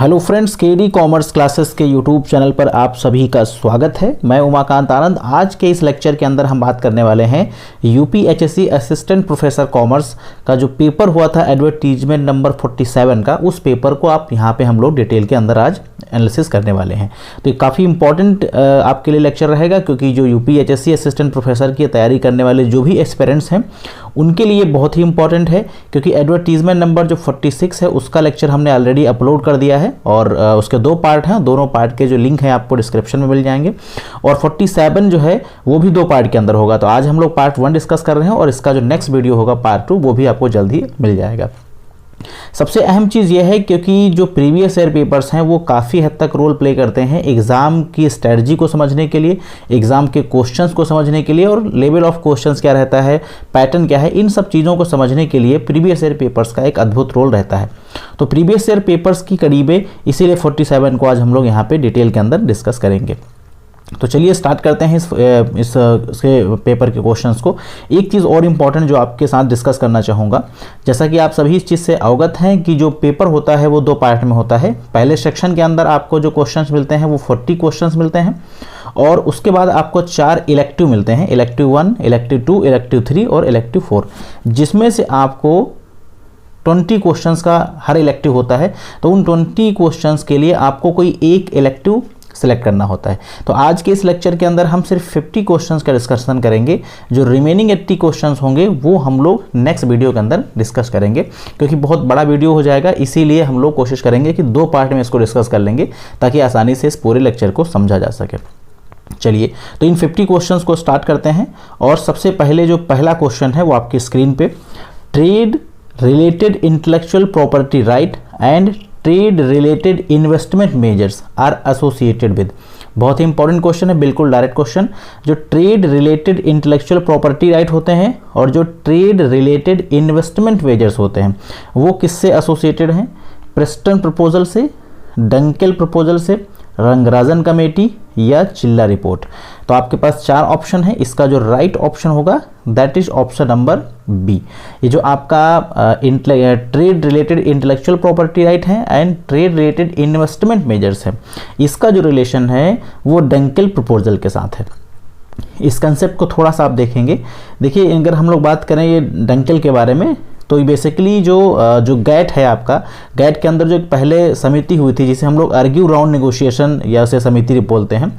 Hello friends, KD commerce classes के YouTube channel पर आप सभी का स्वागत है। मैं उमाकांत आनंद। आज के इस लेक्चर के अंदर हम बात करने वाले हैं यूपीएचएससी असिस्टेंट प्रोफेसर कॉमर्स का जो पेपर हुआ था एडवर्टीजमेंट नंबर 47 का, उस पेपर को आप यहाँ पे हम लोग डिटेल के अंदर आज एनालिसिस करने वाले हैं। तो ये काफ़ी इंपॉर्टेंट आपके लिए लेक्चर रहेगा, क्योंकि जो यूपीएचएससी असिस्टेंट प्रोफेसर की तैयारी करने वाले जो भी एस्पिरेंट्स हैं उनके लिए बहुत ही इंपॉर्टेंट है, क्योंकि एडवर्टीजमेंट नंबर जो 46 है उसका लेक्चर हमने ऑलरेडी अपलोड कर दिया है और उसके 2 पार्ट हैं। दोनों पार्ट के जो लिंक हैं आपको डिस्क्रिप्शन में मिल जाएंगे, और 47 जो है वो भी 2 पार्ट के अंदर होगा। तो आज हम लोग पार्ट 1 डिस्कस कर रहे हैं और इसका जो नेक्स्ट वीडियो होगा पार्ट 2 वो भी आपको जल्द ही मिल जाएगा। सबसे अहम चीज़ यह है, क्योंकि जो प्रीवियस ईयर पेपर्स हैं वो काफ़ी हद तक रोल प्ले करते हैं एग्ज़ाम की स्ट्रेटजी को समझने के लिए, एग्ज़ाम के क्वेश्चंस को समझने के लिए, और लेवल ऑफ क्वेश्चंस क्या रहता है, पैटर्न क्या है, इन सब चीज़ों को समझने के लिए प्रीवियस ईयर पेपर्स का एक अद्भुत रोल रहता है। तो प्रीवियस ईयर पेपर्स की कड़ी में इसीलिए 47 को आज हम लोग यहाँ पर डिटेल के अंदर डिस्कस करेंगे। तो चलिए स्टार्ट करते हैं इसके पेपर के क्वेश्चंस को। एक चीज़ और इम्पॉर्टेंट जो आपके साथ डिस्कस करना चाहूँगा, जैसा कि आप सभी इस चीज़ से अवगत हैं कि जो पेपर होता है वो 2 पार्ट में होता है। पहले सेक्शन के अंदर आपको जो क्वेश्चंस मिलते हैं वो 40 क्वेश्चंस मिलते हैं, और उसके बाद आपको 4 इलेक्टिव मिलते हैं, इलेक्टिव 1, इलेक्टिव 2, इलेक्टिव 3 और इलेक्टिव 4, जिसमें से आपको 20 क्वेश्चंस का हर इलेक्टिव होता है। तो उन 20 क्वेश्चंस के लिए आपको कोई एक इलेक्टिव सेलेक्ट करना होता है। तो आज के इस लेक्चर के अंदर हम सिर्फ 50 क्वेश्चंस का डिस्कशन करेंगे। जो रिमेनिंग 80 क्वेश्चंस होंगे वो हम लोग नेक्स्ट वीडियो के अंदर डिस्कस करेंगे, क्योंकि बहुत बड़ा वीडियो हो जाएगा। इसीलिए हम लोग कोशिश करेंगे कि 2 पार्ट में इसको डिस्कस कर लेंगे, ताकि आसानी से इस पूरे लेक्चर को समझा जा सके। चलिए, तो इन 50 क्वेश्चंस को स्टार्ट करते हैं। और सबसे पहले जो पहला क्वेश्चन है वो आपकी स्क्रीन पे, trade related intellectual property right and trade related investment measures are associated with. बहुत ही इंपॉर्टेंट क्वेश्चन है, बिल्कुल डायरेक्ट क्वेश्चन। जो trade related intellectual property right होते हैं और जो ट्रेड रिलेटेड इन्वेस्टमेंट मेजर्स होते हैं वो किससे एसोसिएटेड हैं? प्रेस्टन प्रपोजल से, डंकेल प्रपोजल से, रंगराजन कमेटी या चिल्ला रिपोर्ट। तो आपके पास 4 ऑप्शन है। इसका जो राइट ऑप्शन होगा that is option number B. ये जो आपका trade related intellectual property right है and trade related investment measures है, इसका जो रिलेशन है वो डंकेल प्रपोजल के साथ है। इस कंसेप्ट को थोड़ा सा आप देखेंगे। देखिए, अगर हम लोग बात करें ये डंकेल के बारे में, तो बेसिकली जो गैट है आपका, गैट के अंदर जो एक पहले समिति हुई थी जिसे हम लोग आर्ग्यू राउंड नेगोशिएशन या उसे समिति बोलते हैं,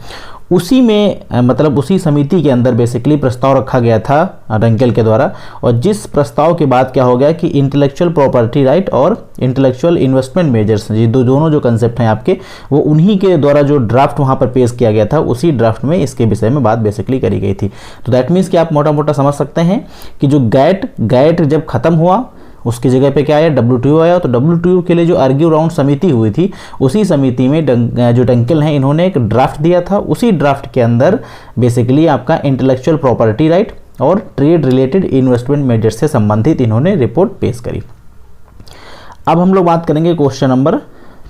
उसी में मतलब उसी समिति के अंदर बेसिकली प्रस्ताव रखा गया था डंकेल के द्वारा। और जिस प्रस्ताव के बाद क्या हो गया कि इंटेलेक्चुअल प्रॉपर्टी राइट और इंटेलेक्चुअल इन्वेस्टमेंट मेजर्स, ये दोनों जो कंसेप्ट हैं आपके, वो उन्हीं के द्वारा जो ड्राफ्ट वहाँ पर पेश किया गया था, उसी ड्राफ्ट में इसके विषय में बात बेसिकली करी गई थी। तो दैट मीन्स कि आप मोटा मोटा समझ सकते हैं कि जो गैट जब खत्म हुआ उसकी जगह पे क्या आया, WTO आया। तो WTO के लिए जो आर्ग्यू राउंड समिति हुई थी, उसी समिति में जो डंकेल हैं इन्होंने एक ड्राफ्ट दिया था। उसी ड्राफ्ट के अंदर बेसिकली आपका इंटेलेक्चुअल प्रॉपर्टी राइट और ट्रेड रिलेटेड इन्वेस्टमेंट मेजर्स से संबंधित इन्होंने रिपोर्ट पेश करी। अब हम लोग बात करेंगे क्वेश्चन नंबर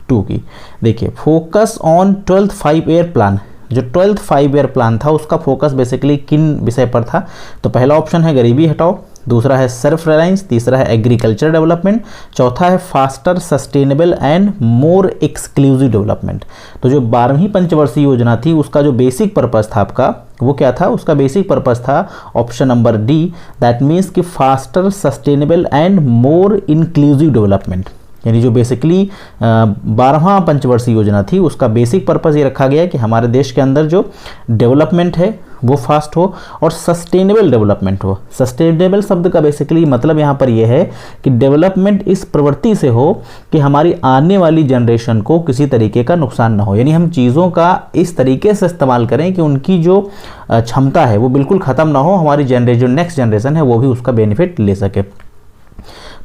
2 की। देखिए, focus on 12th 5 year plan. जो 12th 5 ईयर प्लान था उसका फोकस बेसिकली किन विषय पर था? तो पहला ऑप्शन है गरीबी हटाओ, दूसरा है सेल्फ रिलायंस, तीसरा है एग्रीकल्चर डेवलपमेंट, चौथा है faster sustainable and more exclusive development. तो जो 12वीं पंचवर्षीय योजना थी उसका जो बेसिक पर्पस था आपका, वो क्या था? उसका बेसिक पर्पस था option number D, that means कि faster sustainable and more inclusive development. यानी जो बेसिकली 12वां पंचवर्षीय योजना थी उसका बेसिक पर्पस ये रखा गया कि हमारे देश के अंदर जो डेवलपमेंट है वो फास्ट हो और सस्टेनेबल डेवलपमेंट हो। सस्टेनेबल शब्द का बेसिकली मतलब यहाँ पर यह है कि डेवलपमेंट इस प्रवृत्ति से हो कि हमारी आने वाली जनरेशन को किसी तरीके का नुकसान ना हो। यानी हम चीज़ों का इस तरीके से इस्तेमाल करें कि उनकी जो क्षमता है वो बिल्कुल ख़त्म ना हो, हमारी जो नेक्स्ट जनरेशन है वो भी उसका बेनिफिट ले सके।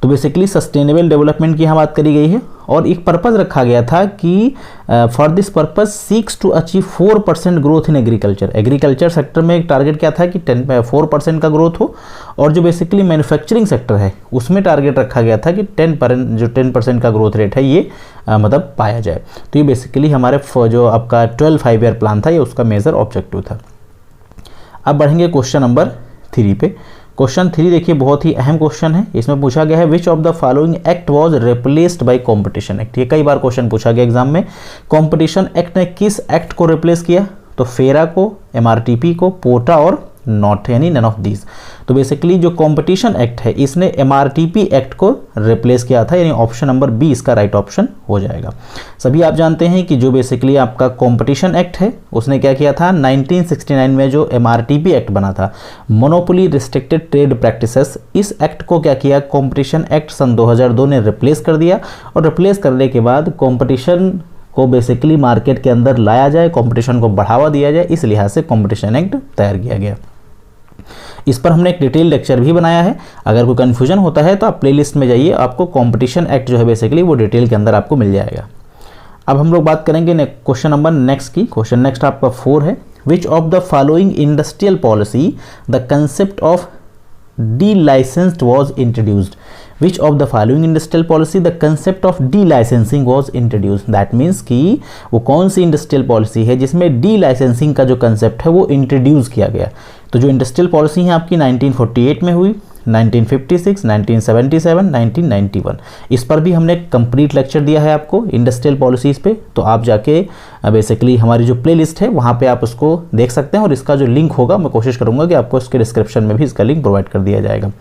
तो बेसिकली सस्टेनेबल डेवलपमेंट की यहाँ बात करी गई है, और एक पर्पज़ रखा गया था कि for this purpose seeks to achieve 4% growth in agriculture. Agriculture sector में एक टारगेट क्या था कि 4% का ग्रोथ हो, और जो बेसिकली मैन्युफैक्चरिंग सेक्टर है उसमें टारगेट रखा गया था कि 10% का ग्रोथ रेट है ये मतलब पाया जाए। तो ये बेसिकली हमारे जो आपका 12th 5 ईयर प्लान था ये उसका मेजर ऑब्जेक्टिव था। अब बढ़ेंगे क्वेश्चन नंबर 3 पे। क्वेश्चन 3 देखिए, बहुत ही अहम क्वेश्चन है। इसमें पूछा गया है which of the following act was replaced by competition act. ये कई बार क्वेश्चन पूछा गया एग्जाम में। कॉम्पिटिशन एक्ट ने किस एक्ट को रिप्लेस किया? तो फेरा को, एमआरटीपी को, पोटा और नॉट, यानी नन ऑफ दीज। तो बेसिकली जो कंपटीशन एक्ट है इसने एमआरटीपी एक्ट को रिप्लेस किया था, यानी ऑप्शन नंबर बी इसका राइट ऑप्शन हो जाएगा। सभी आप जानते हैं कि जो बेसिकली आपका कंपटीशन एक्ट है उसने क्या किया था, 1969 में जो एमआरटीपी एक्ट बना था, मोनोपोली रिस्ट्रिक्टेड ट्रेड प्रैक्टिसेस, इस एक्ट को क्या किया, कंपटीशन एक्ट सन 2002 ने रिप्लेस कर दिया। और रिप्लेस करने के बाद कंपटीशन को बेसिकली मार्केट के अंदर लाया जाए, कंपटीशन को बढ़ावा दिया जाए, इस लिहाज से कंपटीशन एक्ट तैयार किया गया। इस पर हमने एक डिटेल लेक्चर भी बनाया है। अगर कोई कन्फ्यूजन होता है तो आप प्लेलिस्ट में जाइए, आपको कंपटीशन एक्ट जो है बेसिकली वो डिटेल के अंदर आपको मिल जाएगा। अब हम लोग बात करेंगे क्वेश्चन नंबर नेक्स्ट की। क्वेश्चन नेक्स्ट आपका 4 है, which of the following industrial policy the concept of delicensed was introduced? Which of the following industrial policy the concept of delicensing was introduced? That means कि वो कौन सी industrial policy है जिसमें delicensing का जो concept है वो इंट्रोड्यूस किया गया। तो जो इंडस्ट्रियल पॉलिसी है आपकी 1948 में हुई, 1956, 1977, 1991, इस पर भी हमने कंप्लीट लेक्चर दिया है आपको इंडस्ट्रियल पॉलिसीज़ पे। तो आप जाके बेसिकली हमारी जो प्लेलिस्ट है वहाँ पे आप उसको देख सकते हैं, और इसका जो लिंक होगा मैं कोशिश करूँगा कि आपको इसके डिस्क्रिप्शन में भी इसका लिंक प्रोवाइड कर दिया जाएगा।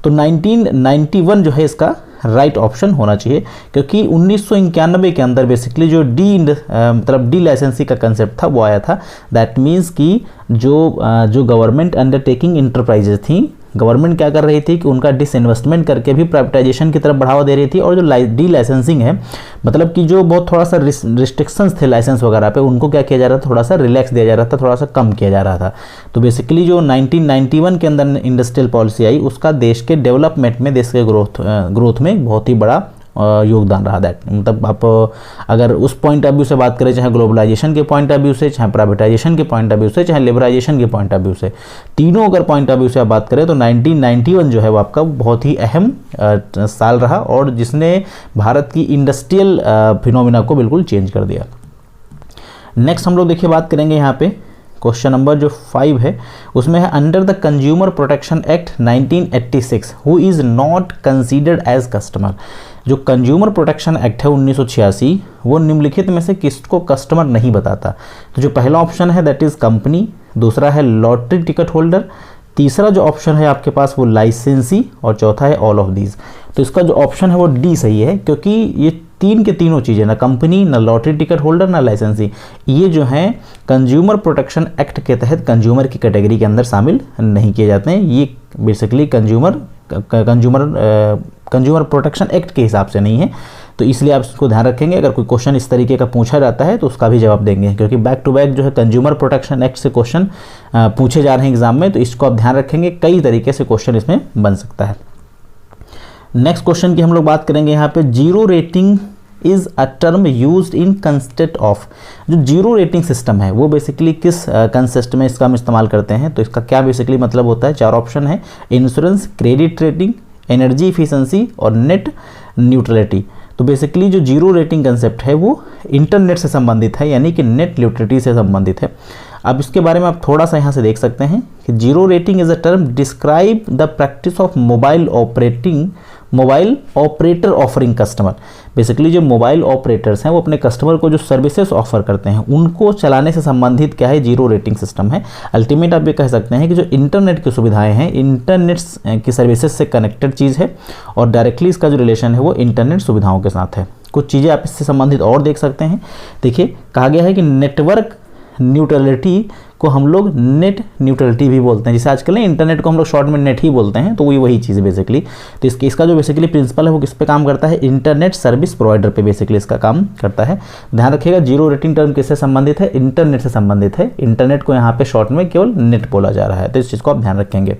तो 1991 जो है इसका राइट ऑप्शन होना चाहिए, क्योंकि 1991 के अंदर बेसिकली जो डी लाइसेंसी का कंसेप्ट था वो आया था। दैट मीन्स कि जो गवर्नमेंट अंडरटेकिंग इंटरप्राइजेज थी, गवर्नमेंट क्या कर रही थी कि उनका डिसइन्वेस्टमेंट करके भी प्राइवेटाइजेशन की तरफ बढ़ावा दे रही थी, और जो डी लाइसेंसिंग है मतलब कि जो बहुत थोड़ा सा रिस्ट्रिक्शंस थे लाइसेंस वगैरह पे, उनको क्या किया जा रहा था, थोड़ा सा रिलैक्स दिया जा रहा था, थोड़ा सा कम किया जा रहा था। तो बेसिकली जो 1991 के अंदर इंडस्ट्रियल पॉलिसी आई उसका देश के डेवलपमेंट में, देश के ग्रोथ में बहुत ही बड़ा योगदान रहा। दैट मतलब आप अगर उस पॉइंट ऑफ व्यू से बात करें, चाहे ग्लोबलाइजेशन के पॉइंट ऑफ व्यू से, चाहे प्राइवेटाइजेशन के पॉइंट ऑफ व्यू से, चाहे लिबराइजेशन के पॉइंट ऑफ व्यू से, तीनों अगर पॉइंट ऑफ व्यू से आप बात करें तो 1991 जो है वो आपका बहुत ही अहम साल रहा, और जिसने भारत की इंडस्ट्रियल फिनोमिना को बिल्कुल चेंज कर दिया। नेक्स्ट हम लोग देखिए बात करेंगे यहाँ पे क्वेश्चन नंबर जो 5 है उसमें है, under the consumer protection act 1986 who is not considered as customer. जो कंज्यूमर प्रोटेक्शन एक्ट है 1986 वो निम्नलिखित में से किसको कस्टमर नहीं बताता? तो जो पहला ऑप्शन है दैट इज़ कंपनी, दूसरा है लॉटरी टिकट होल्डर, तीसरा जो ऑप्शन है आपके पास वो लाइसेंसी, और चौथा है ऑल ऑफ दीज। तो इसका जो ऑप्शन है वो डी सही है, क्योंकि ये तीन के तीनों चीज़ें, ना कंपनी, ना लॉटरी टिकट होल्डर, ना लाइसेंसी, ये जो हैं कंज्यूमर प्रोटेक्शन एक्ट के तहत कंज्यूमर की कैटेगरी के अंदर शामिल नहीं किए जाते हैं। ये बेसिकली कंज्यूमर प्रोटेक्शन एक्ट के हिसाब से नहीं है। तो इसलिए आप इसको ध्यान रखेंगे, अगर कोई क्वेश्चन इस तरीके का पूछा जाता है तो उसका भी जवाब देंगे, क्योंकि बैक टू बैक जो है कंज्यूमर प्रोटेक्शन एक्ट से क्वेश्चन पूछे जा रहे हैं एग्जाम में, तो इसको आप ध्यान रखेंगे, कई तरीके से क्वेश्चन इसमें बन सकता है। नेक्स्ट क्वेश्चन की हम लोग बात करेंगे यहाँ पे, zero rating is a term used in concept of. जो जीरो रेटिंग सिस्टम है वो बेसिकली किस कंसेप्ट में इसका हम इस्तेमाल करते हैं? तो इसका क्या बेसिकली मतलब होता है? 4 ऑप्शन है, insurance, credit rating, energy efficiency और नेट न्यूट्रलिटी। तो बेसिकली जो जीरो रेटिंग कंसेप्ट है वो इंटरनेट से संबंधित है, यानी कि नेट न्यूट्रलिटी से संबंधित है। अब इसके बारे में आप थोड़ा सा यहाँ से देख सकते हैं कि zero rating is a term describe the practice of mobile operator offering customer. Basically जो मोबाइल ऑपरेटर्स हैं वो अपने कस्टमर को जो सर्विसेज ऑफर करते हैं उनको चलाने से संबंधित क्या है, जीरो रेटिंग सिस्टम है। अल्टीमेट आप ये कह सकते हैं कि जो इंटरनेट की सुविधाएं हैं, इंटरनेट की सर्विसेज से कनेक्टेड चीज़ है, और डायरेक्टली इसका जो रिलेशन है वो इंटरनेट सुविधाओं के साथ है। कुछ चीज़ें आप इससे संबंधित और देख सकते हैं। देखिए कहा गया है कि नेटवर्क न्यूट्रलिटी को हम लोग नेट न्यूट्रलिटी भी बोलते हैं, जैसे आजकल ना इंटरनेट को हम लोग शॉर्ट में नेट ही बोलते हैं, तो वही चीज़ है बेसिकली। तो इसका जो बेसिकली प्रिंसिपल है वो किस पे काम करता है? इंटरनेट सर्विस प्रोवाइडर पे बेसिकली इसका काम करता है। ध्यान रखिएगा, जीरो रेटिंग टर्म किससे संबंधित है? इंटरनेट से संबंधित है। इंटरनेट को यहाँ पे शॉर्ट में केवल नेट बोला जा रहा है, तो इस चीज़ को आप ध्यान रखेंगे।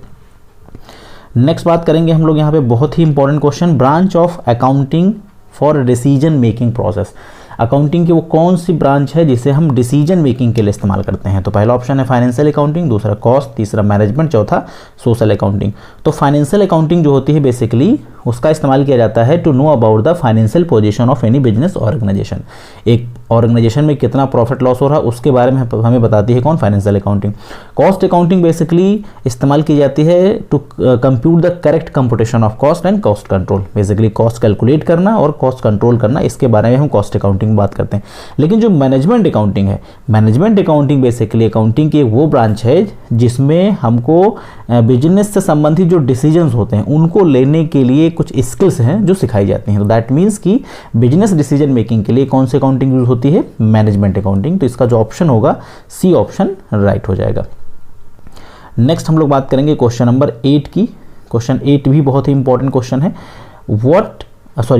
नेक्स्ट बात करेंगे हम लोग यहाँ पे बहुत ही important question, branch of accounting for decision making process. Accounting की वो कौन सी ब्रांच है जिसे हम डिसीजन मेकिंग के लिए इस्तेमाल करते हैं? तो पहला ऑप्शन है फाइनेंशियल अकाउंटिंग, दूसरा कॉस्ट, तीसरा मैनेजमेंट, चौथा सोशल अकाउंटिंग। तो फाइनेंशियल अकाउंटिंग जो होती है बेसिकली उसका इस्तेमाल किया जाता है to know about the financial position of any business organisation. एक ऑर्गेनाइजेशन में कितना प्रॉफिट लॉस हो रहा है उसके बारे में हमें बताती है कौन, financial accounting. Cost accounting basically इस्तेमाल की जाती है to compute the correct computation of cost and cost control. Basically cost calculate करना और कॉस्ट कंट्रोल करना, इसके बारे में हम कॉस्ट अकाउंटिंग बात करते हैं। लेकिन जो मैनेजमेंट अकाउंटिंग है, मैनेजमेंट अकाउंटिंग बेसिकली अकाउंटिंग की वो ब्रांच है जिसमें हमको बिजनेस से संबंधित जो डिसीजंस होते हैं उनको लेने के लिए कुछ स्किल्स हैं जो सिखाई जाती हैं। तो दैट मीन्स कि बिजनेस डिसीजन मेकिंग के लिए कौन सी अकाउंटिंग यूज होती है, मैनेजमेंट अकाउंटिंग। तो इसका जो ऑप्शन होगा सी ऑप्शन राइट हो जाएगा। नेक्स्ट हम लोग बात करेंगे क्वेश्चन नंबर 8 की। क्वेश्चन 8 भी बहुत ही इंपॉर्टेंट क्वेश्चन है।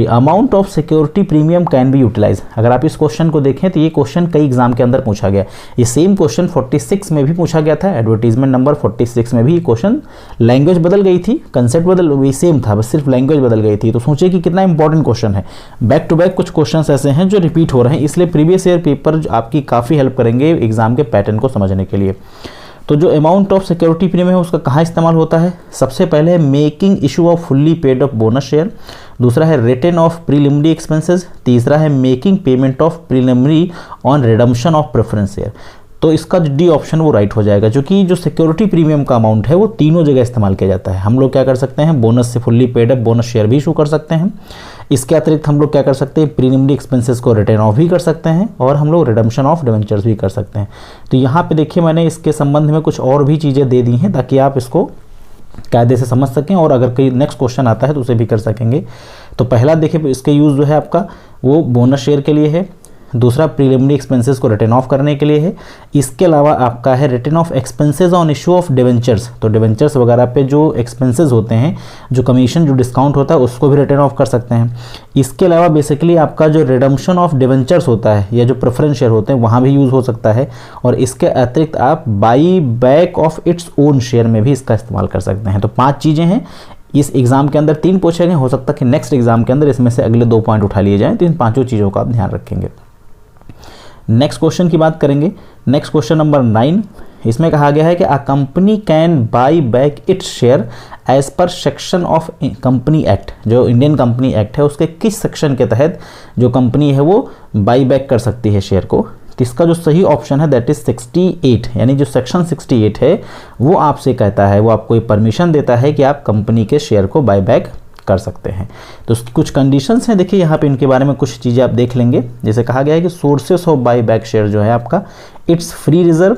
Amount of security premium can be utilise. अगर आप इस क्वेश्चन को देखें तो ये क्वेश्चन कई एग्जाम के अंदर पूछा गया। ये सेम क्वेश्चन 46 में भी पूछा गया था, एडवर्टीजमेंट नंबर 46 में भी ये क्वेश्चन, लैंग्वेज बदल गई थी, कंसेप्ट बदल वही सेम था, बस सिर्फ लैंग्वेज बदल गई थी। तो सोचिए कि कितना इंपॉर्टेंट क्वेश्चन है। बैक टू बैक कुछ क्वेश्चन ऐसे हैं जो रिपीट हो रहे हैं, इसलिए प्रीवियस ईयर पेपर आपकी काफ़ी हेल्प करेंगे एग्जाम के पैटर्न को समझने के लिए। तो जो अमाउंट ऑफ सिक्योरिटी प्रीमियम है उसका कहाँ इस्तेमाल होता है, सबसे पहले है making issue off fully paid of bonus share, दूसरा है रिटर्न ऑफ प्रीलिमिनरी एक्सपेंसेस, तीसरा है making payment of preliminary on redemption of preference share. तो इसका जो डी ऑप्शन वो राइट हो जाएगा, क्योंकि जो सिक्योरिटी प्रीमियम का अमाउंट है वो तीनों जगह इस्तेमाल किया जाता है। हम लोग क्या कर सकते हैं, बोनस से fully paid up bonus share भी इशू कर सकते हैं। इसके अतिरिक्त हम लोग क्या कर सकते हैं, प्रीलिमिनरी एक्सपेंसेस को रिटर्न ऑफ भी कर सकते हैं, और हम लोग रिडम्पशन ऑफ डिवेंचर्स भी कर सकते हैं। तो यहाँ पे देखिए मैंने इसके संबंध में कुछ और भी चीज़ें दे दी हैं ताकि आप इसको कायदे से समझ सकें, और अगर कोई नेक्स्ट क्वेश्चन आता है तो उसे भी कर सकेंगे। तो पहला देखिए इसके यूज़ जो है आपका वो बोनस शेयर के लिए है, दूसरा प्रीलिमिनरी एक्सपेंसेस को रिटर्न ऑफ करने के लिए है। इसके अलावा आपका है return of expenses on issue of debentures. तो डिवेंचर्स वगैरह पे जो एक्सपेंसेस होते हैं, जो कमीशन जो डिस्काउंट होता है उसको भी रिटर्न ऑफ कर सकते हैं। इसके अलावा बेसिकली आपका जो रिडम्पशन ऑफ डिवेंचर्स होता है या जो प्रेफरेंस शेयर होते हैं वहाँ भी यूज़ हो सकता है। और इसके अतिरिक्त आप by back of its own share में भी इसका इस्तेमाल कर सकते हैं। तो 5 चीज़ें हैं इस एग्जाम के अंदर, 3 पूछे गए, हो सकता है कि नेक्स्ट एग्जाम के अंदर इसमें से अगले 2 पॉइंट उठा लिए जाएँ। तो इन 5 चीज़ों का आप ध्यान रखेंगे। नेक्स्ट क्वेश्चन की बात करेंगे। नेक्स्ट क्वेश्चन नंबर 9, इसमें कहा गया है कि a company can buy back its share as per section of company act. जो इंडियन कंपनी एक्ट है उसके किस सेक्शन के तहत जो कंपनी है वो बाई बैक कर सकती है शेयर को। तो इसका जो सही ऑप्शन है दैट इज 68, यानी जो सेक्शन 68 है वो आपसे कहता है, वो आपको परमिशन देता है कि आप कंपनी के शेयर को बाई बैक कर सकते हैं। तो कुछ कंडीशंस हैं, देखिए यहाँ पे इनके बारे में कुछ चीज़ें आप देख लेंगे। जैसे कहा गया है कि sources of by back share जो है आपका, it's free reserve,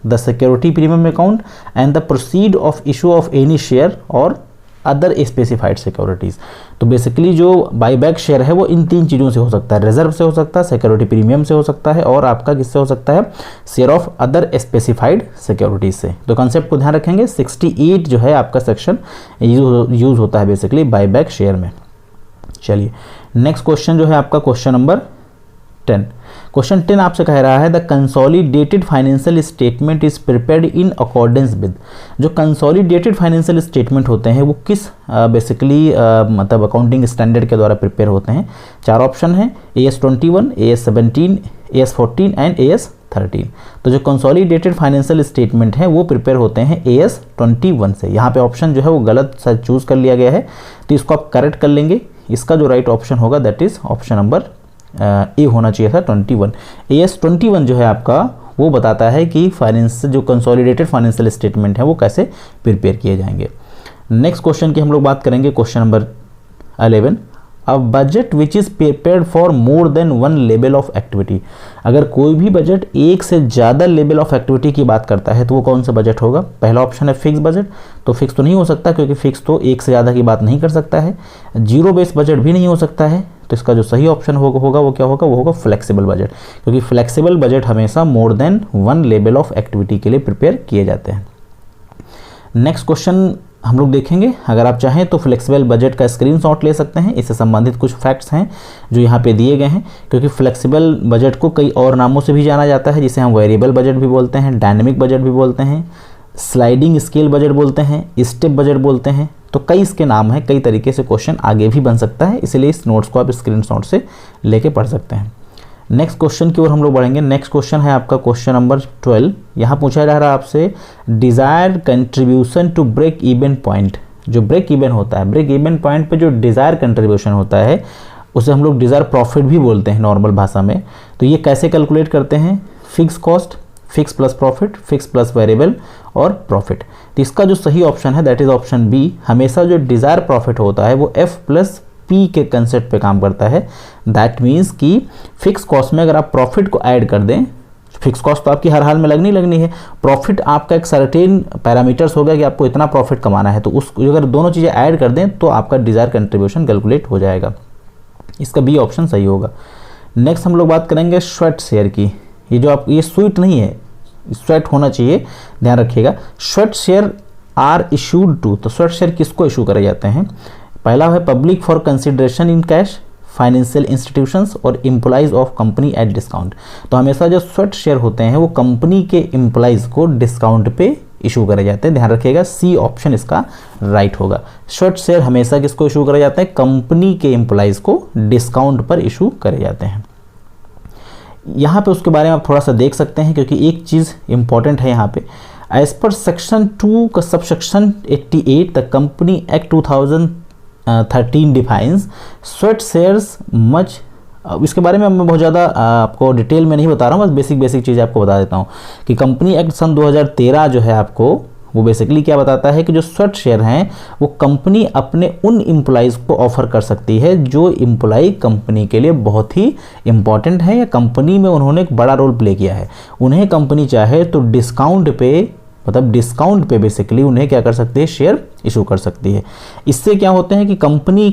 the security premium account and the proceed of issue of any share और अदर स्पेसिफाइड सिक्योरिटीज़। तो बेसिकली जो बाई बैक शेयर है वो इन 3 चीज़ों से हो सकता है, रिजर्व से हो सकता है, सिक्योरिटी प्रीमियम से हो सकता है, और आपका किससे हो सकता है, share of other specified securities से। तो कंसेप्ट को ध्यान रखेंगे। 68 जो है आपका सेक्शन यूज़ होता है बेसिकली बाई बैक शेयर में। चलिए नेक्स्ट क्वेश्चन जो है आपका क्वेश्चन नंबर 10। क्वेश्चन 10 आपसे कह रहा है the consolidated financial statement is prepared in accordance with. जो कंसोलिडेटेड फाइनेंशियल स्टेटमेंट होते हैं वो किस बेसिकली मतलब अकाउंटिंग स्टैंडर्ड के द्वारा प्रिपेयर होते हैं। 4 ऑप्शन हैं, AS21, AS17, AS14 and AS13। तो जो कंसोलिडेटेड फाइनेंशियल स्टेटमेंट है वो प्रिपेयर होते हैं AS21 से। यहाँ पे ऑप्शन जो है वो गलत शायद चूज़ कर लिया गया है, तो इसको आप करेक्ट कर लेंगे। इसका जो राइट ऑप्शन होगा that is option number A होना चाहिए था 21। AS21 जो है आपका वो बताता है कि फाइनेंस जो कंसोलिडेटेड फाइनेंशियल स्टेटमेंट है वो कैसे प्रिपेयर किए जाएंगे। नेक्स्ट क्वेश्चन की हम लोग बात करेंगे question number 11। A budget which is prepared for more than 1 level of activity. अगर कोई भी बजट एक से ज़्यादा लेवल ऑफ एक्टिविटी की बात करता है तो वो कौन सा बजट होगा। पहला ऑप्शन है फिक्स बजट, तो फिक्स तो नहीं हो सकता क्योंकि फिक्स तो एक से ज़्यादा की बात नहीं कर सकता है। जीरो बेस बजट भी नहीं हो सकता है, तो इसका जो सही ऑप्शन होगा वो क्या होगा, वो होगा फ्लेक्सिबल बजट, क्योंकि फ्लेक्सिबल बजट हमेशा more than 1 level of activity के लिए प्रिपेयर किए जाते हैं। नेक्स्ट क्वेश्चन हम लोग देखेंगे। अगर आप चाहें तो फ्लेक्सिबल बजट का स्क्रीनशॉट ले सकते हैं, इससे संबंधित कुछ फैक्ट्स हैं जो यहाँ पे दिए गए हैं। क्योंकि फ्लेक्सिबल बजट को कई और नामों से भी जाना जाता है, जिसे हम वेरिएबल बजट भी बोलते हैं, डायनेमिक बजट भी बोलते हैं, स्लाइडिंग स्केल बजट बोलते हैं, स्टेप बजट बोलते हैं। तो कई इसके नाम हैं, कई तरीके से क्वेश्चन आगे भी बन सकता है, इसलिए इस नोट्स को आप स्क्रीनशॉट से लेके पढ़ सकते हैं। नेक्स्ट क्वेश्चन की ओर हम लोग बढ़ेंगे। नेक्स्ट क्वेश्चन है आपका क्वेश्चन नंबर 12। यहाँ पूछा जा रहा है आपसे desired contribution to break even point. जो ब्रेक इवन होता है, ब्रेक इवन पॉइंट पे जो डिज़ायर कंट्रीब्यूशन होता है उसे हम लोग डिज़ायर प्रॉफिट भी बोलते हैं नॉर्मल भाषा में। तो ये कैसे कैलकुलेट करते हैं, fix cost, fix plus profit, fix plus variable और प्रॉफिट। तो इसका जो सही ऑप्शन है दैट इज ऑप्शन बी। हमेशा जो डिज़ायर प्रॉफिट होता है वो एफ प्लस पी के कंसेप्ट पे काम करता है। दैट मीन्स कि फिक्स कॉस्ट में अगर आप प्रॉफिट को ऐड कर दें, फिक्स कॉस्ट तो आपकी हर हाल में लगनी है, प्रॉफिट आपका एक सर्टेन पैरामीटर्स होगा कि आपको इतना प्रॉफिट कमाना है, तो उस अगर दोनों चीज़ें ऐड कर दें तो आपका डिज़ायर कंट्रीब्यूशन कैलकुलेट हो जाएगा। इसका बी ऑप्शन सही होगा। नेक्स्ट हम लोग बात करेंगे स्वेट शेयर की। ये जो आप, ये स्वीट नहीं है, स्वेट होना चाहिए, ध्यान रखिएगा। Sweat share are issued to, तो स्वेट शेयर किसको इशू करे जाते हैं? पहला है public for consideration in cash, financial institutions और employees of company at discount. तो हमेशा जो स्वेट शेयर होते हैं वो कंपनी के एम्प्लॉइज को डिस्काउंट पे इशू करे जाते हैं। ध्यान रखिएगा, सी ऑप्शन इसका राइट होगा। स्वेट शेयर हमेशा किसको इशू करे जाते हैं? कंपनी के एम्प्लॉइज को डिस्काउंट पर इशू करे जाते हैं। यहाँ पे उसके बारे में आप थोड़ा सा देख सकते हैं क्योंकि एक चीज़ इंपॉर्टेंट है यहाँ पे। एज पर सेक्शन 2 का subsection 88 the company act 2013 defines sweat shares much. इसके बारे में मैं बहुत ज़्यादा आपको डिटेल में नहीं बता रहा हूँ, बस बेसिक चीज़ आपको बता देता हूँ कि कंपनी एक्ट सन 2013 जो है आपको, वो बेसिकली क्या बताता है कि जो स्वेट शेयर हैं वो कंपनी अपने उन एम्प्लॉइज़ को ऑफर कर सकती है जो एम्प्लॉय कंपनी के लिए बहुत ही इंपॉर्टेंट है या कंपनी में उन्होंने एक बड़ा रोल प्ले किया है। उन्हें कंपनी चाहे तो डिस्काउंट पे, मतलब डिस्काउंट पे बेसिकली उन्हें क्या कर सकती है? शेयर इशू कर सकती है। इससे क्या होते हैं कि कंपनी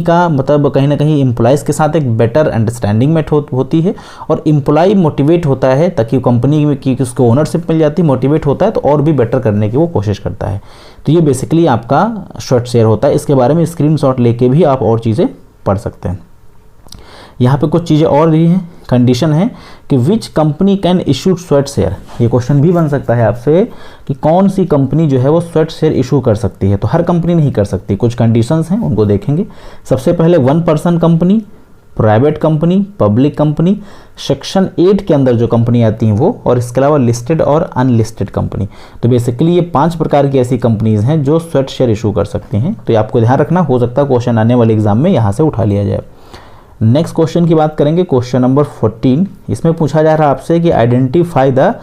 का मतलब कहीं ना कहीं एम्प्लॉइज़ के साथ एक बेटर अंडरस्टैंडिंग में होती है और एम्प्लॉय मोटिवेट होता है ताकि कंपनी की उसको ओनरशिप मिल जाती है, मोटिवेट होता है तो और भी बेटर करने की वो कोशिश करता है। तो ये बेसिकली आपका स्वेट शेयर होता है। इसके बारे में स्क्रीनशॉट लेके भी आप और चीज़ें पढ़ सकते हैं। यहाँ पे कुछ चीज़ें और दी हैं, कंडीशन है कि which company can issue sweat share. ये क्वेश्चन भी बन सकता है आपसे कि कौन सी कंपनी जो है वो स्वेट शेयर इशू कर सकती है। तो हर कंपनी नहीं कर सकती, कुछ कंडीशंस हैं उनको देखेंगे। सबसे पहले 1 person company, private company, public company, section 8 के अंदर जो कंपनी आती हैं वो, और इसके अलावा लिस्टेड और अनलिस्टेड कंपनी। तो बेसिकली ये 5 प्रकार की ऐसी कंपनीज हैं जो स्वेट शेयर इशू कर सकती हैं। तो ये आपको ध्यान रखना, हो सकता है क्वेश्चन आने वाले एग्जाम में यहाँ से उठा लिया जाए। नेक्स्ट क्वेश्चन की बात करेंगे, क्वेश्चन नंबर 14। इसमें पूछा जा रहा है आपसे कि identify the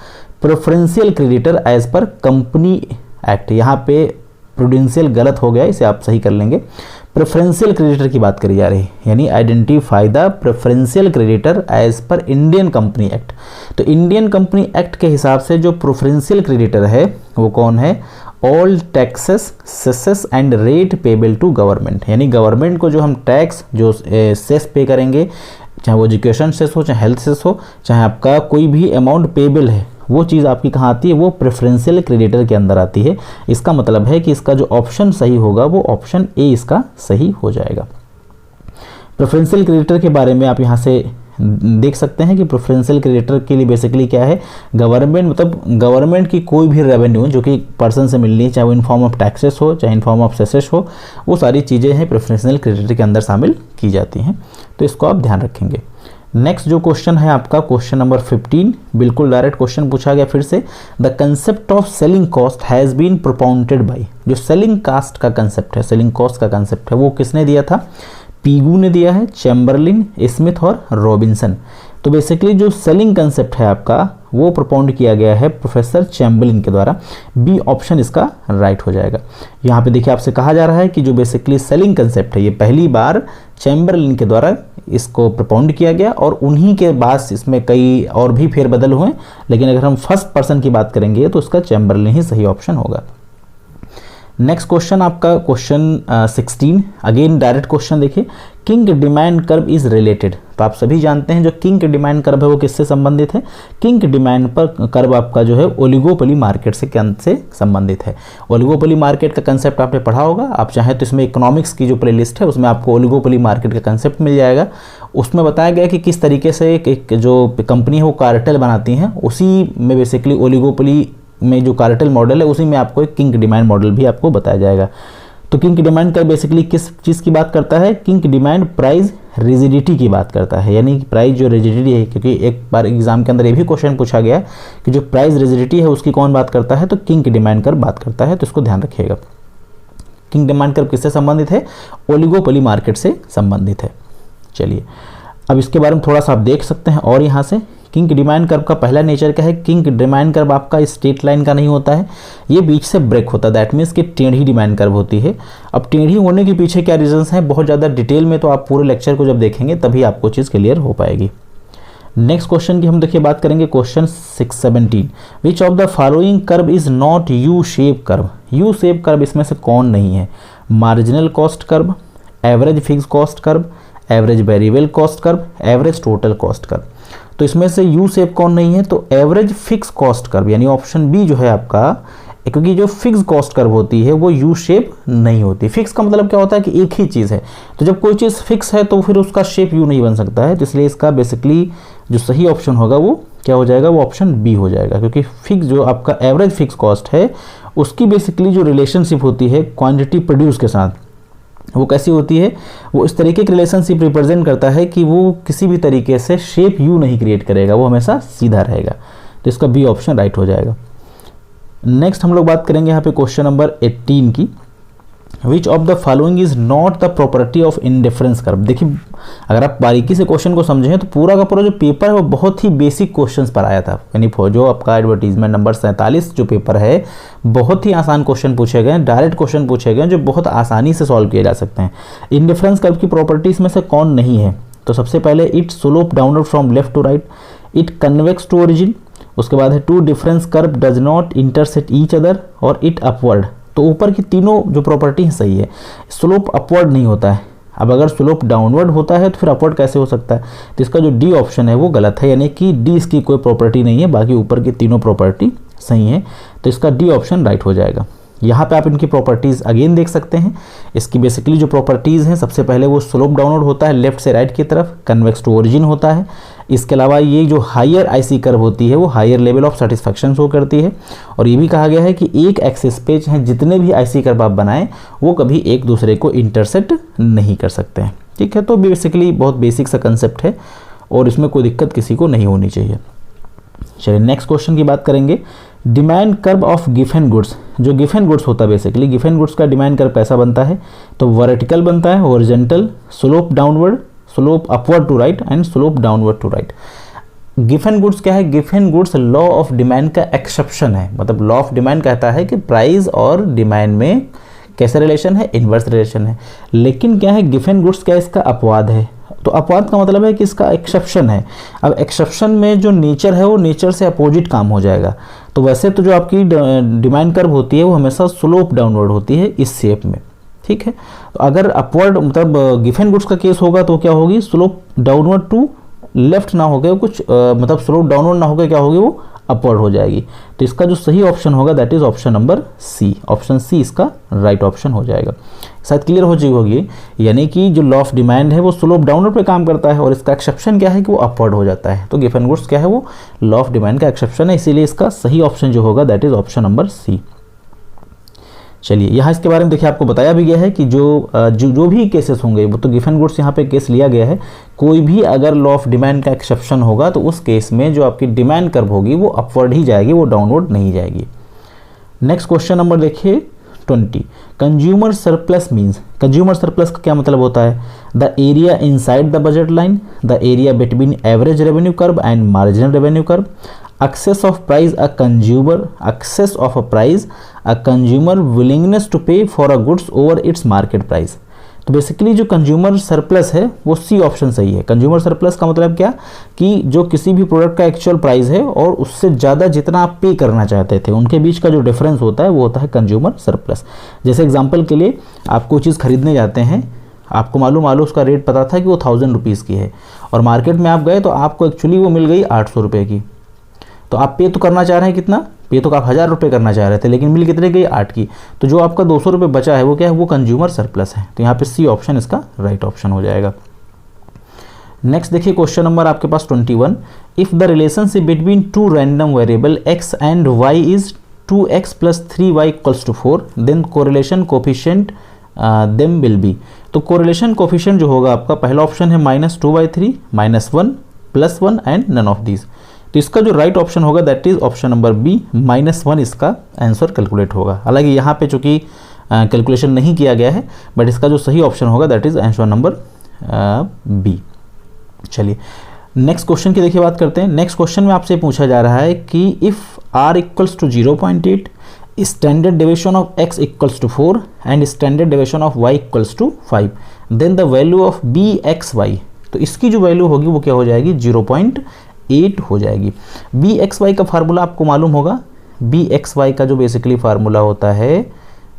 preferential creditor as per company act. यहाँ पे प्रूडेंशियल गलत हो गया, इसे आप सही कर लेंगे। प्रेफरेंशियल क्रेडिटर की बात करी जा रही है, यानी identify the preferential creditor as per Indian company act. तो इंडियन कंपनी एक्ट के हिसाब से जो प्रेफरेंशियल क्रेडिटर है वो कौन है? All taxes, cesses and rate payable to government. यानी गवर्नमेंट को जो हम टैक्स, जो सेस पे करेंगे, चाहे वो एजुकेशन सेस हो, चाहे हेल्थ सेस हो, चाहे आपका कोई भी अमाउंट पेबल है, वो चीज़ आपकी कहाँ आती है? वो प्रेफरेंशियल क्रेडिटर के अंदर आती है। इसका मतलब है कि इसका जो ऑप्शन सही होगा वो ऑप्शन ए इसका सही हो जाएगा। प्रेफरेंशियल क्रेडिटर के बारे में आप यहाँ से देख सकते हैं कि प्रेफरेंशियल क्रेडिटर के लिए बेसिकली क्या है? गवर्नमेंट, मतलब गवर्नमेंट की कोई भी रेवेन्यू जो कि पर्सन से मिलनी है, चाहे वो इन फॉर्म ऑफ टैक्सेस हो, चाहे इन फॉर्म ऑफ सेसेस हो, वो सारी चीज़ें हैं प्रेफरेंशियल क्रेडिटर के अंदर शामिल की जाती हैं। तो इसको आप ध्यान रखेंगे। नेक्स्ट जो क्वेश्चन है आपका, क्वेश्चन नंबर 15, बिल्कुल डायरेक्ट क्वेश्चन पूछा गया फिर से। The concept of selling cost has been propounded by. जो सेलिंग कास्ट का कंसेप्ट है, सेलिंग कॉस्ट का कंसेप्ट है, वो किसने दिया था? पीगू ने दिया है, चैम्बरलिन, स्मिथ और रॉबिन्सन। तो बेसिकली जो सेलिंग कंसेप्ट है आपका वो प्रोपाउंड किया गया है प्रोफेसर चैम्बरलिन के द्वारा। बी ऑप्शन इसका राइट हो जाएगा। यहाँ पे देखिए आपसे कहा जा रहा है कि जो बेसिकली सेलिंग कंसेप्ट है ये पहली बार चैम्बरलिन के द्वारा इसको प्रोपाउंड किया गया और उन्हीं के बाद इसमें कई और भी फेरबदल हुए, लेकिन अगर हम फर्स्ट पर्सन की बात करेंगे तो उसका चैम्बरलिन ही सही ऑप्शन होगा। नेक्स्ट क्वेश्चन आपका क्वेश्चन 16, अगेन डायरेक्ट क्वेश्चन देखिए। King demand curve is related. तो आप सभी जानते हैं जो किंग डिमांड कर्व है वो किससे संबंधित है? किंग डिमांड पर कर्व आपका जो है ओलिगोपोली मार्केट से संबंधित है। ओलिगोपोली मार्केट का कंसेप्ट आपने पढ़ा होगा, आप चाहें तो इसमें इकोनॉमिक्स की जो प्लेलिस्ट है उसमें आपको ओलिगोपोली मार्केट का कंसेप्ट मिल जाएगा। उसमें बताया गया कि किस तरीके से एक जो कंपनी है वो कार्टेल बनाती हैं, उसी में बेसिकली ओलिगोपोली में जो कार्टेल मॉडल है उसी में आपको एक किंग डिमांड मॉडल भी आपको बताया जाएगा। तो किंग डिमांड का बेसिकली किस चीज़ की बात करता है? किंग डिमांड प्राइस रिजिडिटी की बात करता है, यानी प्राइस जो रिजिडिटी है, क्योंकि एक बार एग्जाम के अंदर ये भी क्वेश्चन पूछा गया कि जो प्राइस रिजिडिटी है उसकी कौन बात करता है? तो किंग डिमांड कर्व बात करता है। तो इसको ध्यान रखिएगा। किंग डिमांड कर्व किससे संबंधित है? ओलिगोपोली मार्केट से संबंधित है। चलिए अब इसके बारे में थोड़ा सा आप देख सकते हैं। और यहाँ से किंक डिमांड कर्व का पहला नेचर क्या है, किंक डिमांड कर्व आपका स्ट्रेट लाइन का नहीं होता है, ये बीच से ब्रेक होता है, दैट मीन्स कि टेढ़ी डिमांड कर्व होती है। अब टेढ़ी होने के पीछे क्या रीजंस हैं, बहुत ज़्यादा डिटेल में तो आप पूरे लेक्चर को जब देखेंगे तभी आपको चीज़ क्लियर हो पाएगी। नेक्स्ट क्वेश्चन की हम देखिए बात करेंगे, question 617, which of the following curve is not U shape curve. U shape curve इसमें से कौन नहीं है, marginal cost curve, average fix cost curve, average variable cost curve, average total cost curve. तो इसमें से यू शेप कौन नहीं है, तो एवरेज फिक्स कॉस्ट कर्व यानी ऑप्शन बी जो है आपका, क्योंकि जो फिक्स कॉस्ट कर्व होती है वो यू शेप नहीं होती। फिक्स का मतलब क्या होता है कि एक ही चीज़ है, तो जब कोई चीज़ फिक्स है तो फिर उसका शेप यू नहीं बन सकता है, तो इसलिए इसका बेसिकली जो सही ऑप्शन होगा वो क्या हो जाएगा, वो ऑप्शन बी हो जाएगा। क्योंकि फिक्स जो आपका एवरेज फिक्स कॉस्ट है उसकी बेसिकली जो रिलेशनशिप होती है क्वांटिटी प्रोड्यूस के साथ, वो कैसी होती है, वो इस तरीके की रिलेशनशिप रिप्रेजेंट करता है कि वो किसी भी तरीके से शेप यू नहीं क्रिएट करेगा, वो हमेशा सीधा रहेगा। तो इसका बी ऑप्शन राइट हो जाएगा। नेक्स्ट हम लोग बात करेंगे यहाँ पे क्वेश्चन नंबर 18 की, which of the following is not the property of indifference curve. देखिए अगर आप बारीकी से क्वेश्चन को समझें तो पूरा का पूरा जो पेपर है वो बहुत ही बेसिक क्वेश्चंस पर आया था, यानी जो आपका एडवर्टीजमेंट नंबर 47 जो पेपर है बहुत ही आसान क्वेश्चन पूछे गए, डायरेक्ट क्वेश्चन पूछे गए जो बहुत आसानी से सॉल्व किए जा सकते हैं। इंडिफरेंस कर्व की प्रॉपर्टीज में से कौन नहीं है, तो सबसे पहले it slope downward from left to right, it convex to origin, उसके बाद है two difference curve does not intersect each other, और इट अपवर्ड। तो ऊपर की तीनों जो प्रॉपर्टी है सही है, स्लोप अपवर्ड नहीं होता है। अब अगर स्लोप डाउनवर्ड होता है तो फिर अपवर्ड कैसे हो सकता है, तो इसका जो डी ऑप्शन है वो गलत है, यानी कि डी इसकी कोई प्रॉपर्टी नहीं है, बाकी ऊपर की तीनों प्रॉपर्टी सही है, तो इसका डी ऑप्शन राइट हो जाएगा। यहाँ पे आप इनकी प्रॉपर्टीज़ अगेन देख सकते हैं। इसकी बेसिकली जो प्रॉपर्टीज़ हैं, सबसे पहले वो स्लोप डाउनवर्ड होता है लेफ्ट से राइट की तरफ, कन्वेक्स टू ओरिजिन होता है, इसके अलावा ये जो हायर आईसी कर्व होती है वो higher level of satisfaction show करती है, और ये भी कहा गया है कि एक एक्सिस पे हैं जितने भी आईसी कर्व आप बनाएं वो कभी एक दूसरे को इंटरसेक्ट नहीं कर सकते हैं। ठीक है, तो बेसिकली बहुत बेसिक सा कंसेप्ट है और इसमें कोई दिक्कत किसी को नहीं होनी चाहिए। चलिए नेक्स्ट क्वेश्चन की बात करेंगे, demand curve of Giffen goods. जो गिफन गुड्स होता है बेसिकली गिफन गुड्स का डिमांड कर्व कैसा बनता है, तो वर्टिकल बनता है, horizontal, slope downward, slope upward to right and slope downward to right. Giffen goods क्या है, Giffen goods law of demand का एक्सेप्शन है, मतलब लॉ ऑफ डिमांड कहता है कि प्राइस और डिमांड में कैसा रिलेशन है, इन्वर्स रिलेशन है। लेकिन क्या है गिफन गुड्स क्या इसका अपवाद है, तो अपवाद का मतलब है कि इसका एक्सेप्शन है। अब एक्सेप्शन में जो नेचर है वो नेचर से अपोजिट काम हो जाएगा। तो वैसे तो जो आपकी डिमांड कर्व होती है वो हमेशा स्लोप डाउनवर्ड होती है इस शेप में। ठीक है, तो अगर अपवर्ड मतलब गिफन गुड्स का केस होगा तो क्या होगी, स्लोप डाउनवर्ड टू लेफ्ट ना होकर कुछ मतलब स्लोप डाउनवर्ड ना होकर क्या होगी, वो अपवर्ड हो जाएगी। तो इसका जो सही ऑप्शन होगा that is option number C, option C इसका राइट ऑप्शन हो जाएगा। शायद क्लियर हो चुकी होगी, यानी कि जो लॉ ऑफ डिमांड है वो स्लोप डाउनवर्ड पे काम करता है और इसका एक्सेप्शन क्या है कि वो अपवर्ड हो जाता है। तो गिफन गुड्स क्या है, वो लॉ ऑफ डिमांड का एक्सेप्शन है, इसीलिए इसका सही ऑप्शन जो होगा that is option number C. चलिए यहाँ इसके बारे में देखिए आपको बताया भी गया है कि जो भी केसेस होंगे वो तो गिफन गुड्स यहाँ पे केस लिया गया है, कोई भी अगर लॉ ऑफ डिमांड का एक्सेप्शन होगा तो उस केस में जो आपकी डिमांड कर्व होगी वो अपवर्ड ही जाएगी, वो डाउनवर्ड नहीं जाएगी। नेक्स्ट क्वेश्चन नंबर देखिए 20, consumer surplus means. Consumer surplus का क्या मतलब होता है, the area inside the budget line, the area between average revenue curve and marginal revenue curve, access of price a consumer, access of a price a consumer willingness to pay for a goods over its market price। तो basically जो consumer surplus है वो C option सही है। Consumer surplus का मतलब क्या कि जो किसी भी प्रोडक्ट का एक्चुअल प्राइस है और उससे ज़्यादा जितना आप पे करना चाहते थे उनके बीच का जो डिफरेंस होता है वो होता है कंज्यूमर सरप्लस। जैसे एग्जांपल के लिए आप कोई चीज़ खरीदने जाते हैं, आपको मालूम उसका रेट पता था कि वो 1000 रुपीज़ की है और मार्केट में आप गए तो आपको एक्चुअली वो मिल गई 800 रुपये की। तो आप पे तो करना चाह रहे हैं कितना, पे तो आप 1000 रुपये करना चाह रहे थे लेकिन मिल कितने गई 8 की, तो जो आपका 200 रुपये बचा है वो क्या है, वो कंज्यूमर सरप्लस है। तो यहाँ पे सी ऑप्शन इसका राइट ऑप्शन हो जाएगा। नेक्स्ट देखिए क्वेश्चन नंबर आपके पास 21, if the relationship between two random variable x and y is 2x + 3y = 4 then correlation coefficient them will be. तो कोरिलेशन कोफिशिएंट जो होगा आपका पहला ऑप्शन है -2/3, -1, +1 एंड नन ऑफ दीज। तो इसका जो राइट ऑप्शन होगा that is option number B, -1 इसका आंसर कैलकुलेट होगा। हालांकि यहाँ पे चूंकि कैलकुलेशन नहीं किया गया है बट इसका जो सही ऑप्शन होगा that is answer number B. चलिए नेक्स्ट क्वेश्चन की देखिए बात करते हैं। नेक्स्ट क्वेश्चन में आपसे पूछा जा रहा है कि if r equals to 0.8, standard deviation of x equals to 4 and standard deviation of y equals to 5, then the value of bxy, तो इसकी जो वैल्यू होगी वो क्या हो जाएगी, 0.8 हो जाएगी। bxy का फार्मूला आपको मालूम होगा। bxy का जो बेसिकली फार्मूला होता है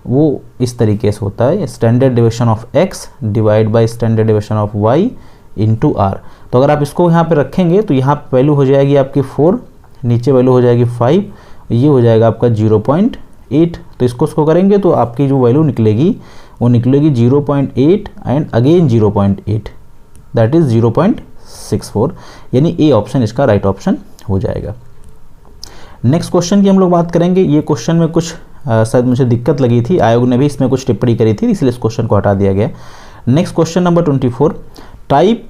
वो इस तरीके से होता है, standard deviation of x divide by standard deviation of y into r। तो अगर आप इसको यहाँ पे रखेंगे तो यहाँ वैल्यू हो जाएगी आपकी 4, नीचे वैल्यू हो जाएगी 5, ये हो जाएगा आपका 0.8। तो इसको करेंगे तो आपकी जो वैल्यू निकलेगी वो निकलेगी 0.8 एंड अगेन 0.8, दैट इज़ 0.64, यानी ए ऑप्शन इसका राइट ऑप्शन हो जाएगा। नेक्स्ट क्वेश्चन की हम लोग बात करेंगे। ये क्वेश्चन में कुछ शायद मुझे दिक्कत लगी थी, आयोग ने भी इसमें कुछ टिप्पणी करी थी, इसलिए इस क्वेश्चन को हटा दिया गया। Next question number 24, type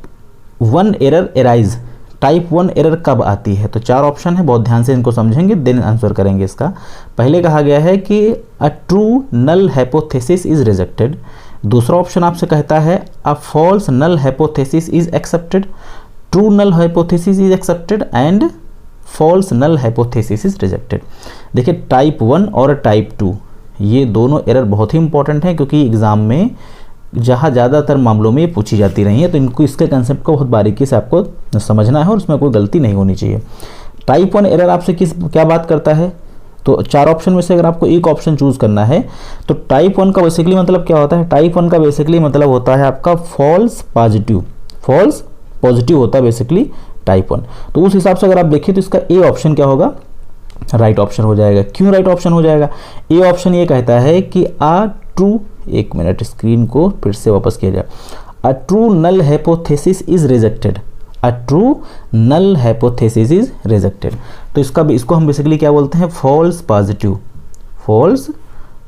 1 error arise, type 1 error कब आती है? तो 4 ऑप्शन है, बहुत ध्यान से इनको समझेंगे देन आंसर करेंगे इसका। पहले कहा गया है कि a true null hypothesis is rejected. दूसरा ऑप्शन आपसे कहता है a false null hypothesis is accepted, true null hypothesis is accepted and false null hypothesis is rejected. देखिए टाइप 1 और टाइप 2 ये दोनों एरर बहुत ही इंपॉर्टेंट हैं, क्योंकि एग्जाम में जहाँ ज़्यादातर मामलों में ये पूछी जाती रही है, तो इनको इसके कंसेप्ट को बहुत बारीकी से आपको समझना है और उसमें कोई गलती नहीं होनी चाहिए। टाइप 1 एरर आपसे क्या बात करता है? तो 4 ऑप्शन में से अगर आपको एक ऑप्शन चूज करना है तो टाइप 1 का बेसिकली मतलब क्या होता है? टाइप 1 का बेसिकली मतलब होता है आपका फॉल्स पॉजिटिव, फॉल्स पॉजिटिव होता है बेसिकली टाइप 1। तो उस हिसाब से अगर आप देखिए तो इसका ए ऑप्शन क्या होगा, राइट ऑप्शन हो जाएगा। क्यों राइट ऑप्शन हो जाएगा? ए ऑप्शन ये कहता है कि आ ट्रू, एक मिनट स्क्रीन को फिर से वापस किया जाए, a true null hypothesis is rejected, a true null hypothesis is rejected. तो इसको हम बेसिकली क्या बोलते हैं? False positive, false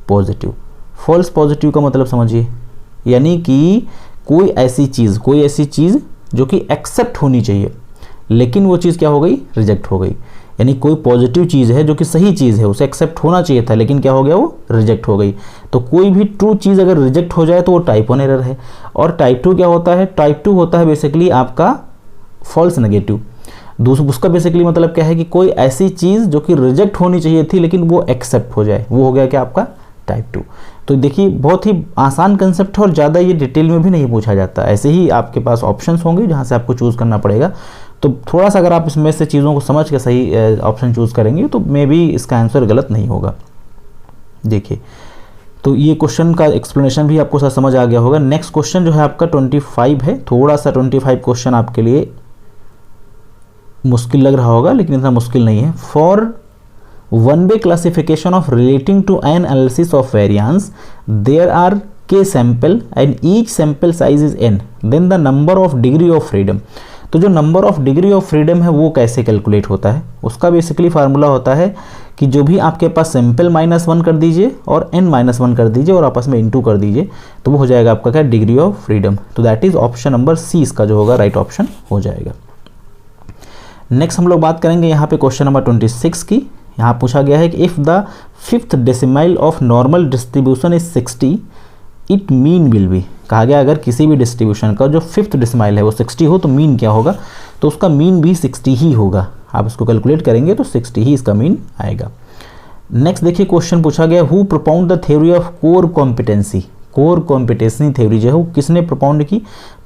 positive. False positive का मतलब समझिए, यानी कि कोई ऐसी चीज़ जो कि एक्सेप्ट होनी चाहिए लेकिन वो चीज़ क्या हो गई, रिजेक्ट हो गई। यानी कोई पॉजिटिव चीज़ है जो कि सही चीज़ है, उसे एक्सेप्ट होना चाहिए था लेकिन क्या हो गया, वो रिजेक्ट हो गई। तो कोई भी ट्रू चीज़ अगर रिजेक्ट हो जाए तो वो टाइप 1 एरर है। और टाइप 2 क्या होता है? टाइप 2 होता है बेसिकली आपका फॉल्स नेगेटिव। उसका बेसिकली मतलब क्या है कि कोई ऐसी चीज़ जो कि रिजेक्ट होनी चाहिए थी लेकिन वो एक्सेप्ट हो जाए, वो हो गया क्या आपका टाइप 2। तो देखिए बहुत ही आसान कंसेप्ट है और ज़्यादा ये डिटेल में भी नहीं पूछा जाता। ऐसे ही आपके पास ऑप्शंस होंगे जहाँ से आपको चूज़ करना पड़ेगा। तो थोड़ा सा अगर आप इसमें से चीज़ों को समझ के सही ऑप्शन चूज़ करेंगे तो मे बी इसका आंसर गलत नहीं होगा। देखिए तो ये क्वेश्चन का एक्सप्लेनेशन भी आपको समझ आ गया होगा। नेक्स्ट क्वेश्चन जो है आपका 25 है। थोड़ा सा 25 क्वेश्चन आपके लिए मुश्किल लग रहा होगा लेकिन इतना मुश्किल नहीं है। For one way classification of relating to an analysis of variance there are K sample and each sample size is n, then the number of degree of freedom. तो जो number of degree of freedom है वो कैसे calculate होता है? उसका basically formula होता है कि जो भी आपके पास सैंपल -1 कर दीजिए और n -1 कर दीजिए और आपस में इंटू कर दीजिए, तो वो हो जाएगा आपका क्या, डिग्री ऑफ फ्रीडम। तो that is option number C इसका जो होगा राइट ऑप्शन हो जाएगा। नेक्स्ट हम लोग बात करेंगे यहाँ पे क्वेश्चन नंबर 26 की। यहाँ पूछा गया है कि if the 5th decimal of normal distribution is 60 it mean will be. कहा गया अगर किसी भी डिस्ट्रीब्यूशन का जो 5th डेसिमल है वो 60 हो तो मीन क्या होगा? तो उसका मीन भी 60 ही होगा। आप इसको कैलकुलेट करेंगे तो 60 ही इसका मीन आएगा। नेक्स्ट देखिए क्वेश्चन पूछा गया who प्रोपाउंड the theory of core competency. Core competency theory जो है वो किसने प्रोपाउंड की?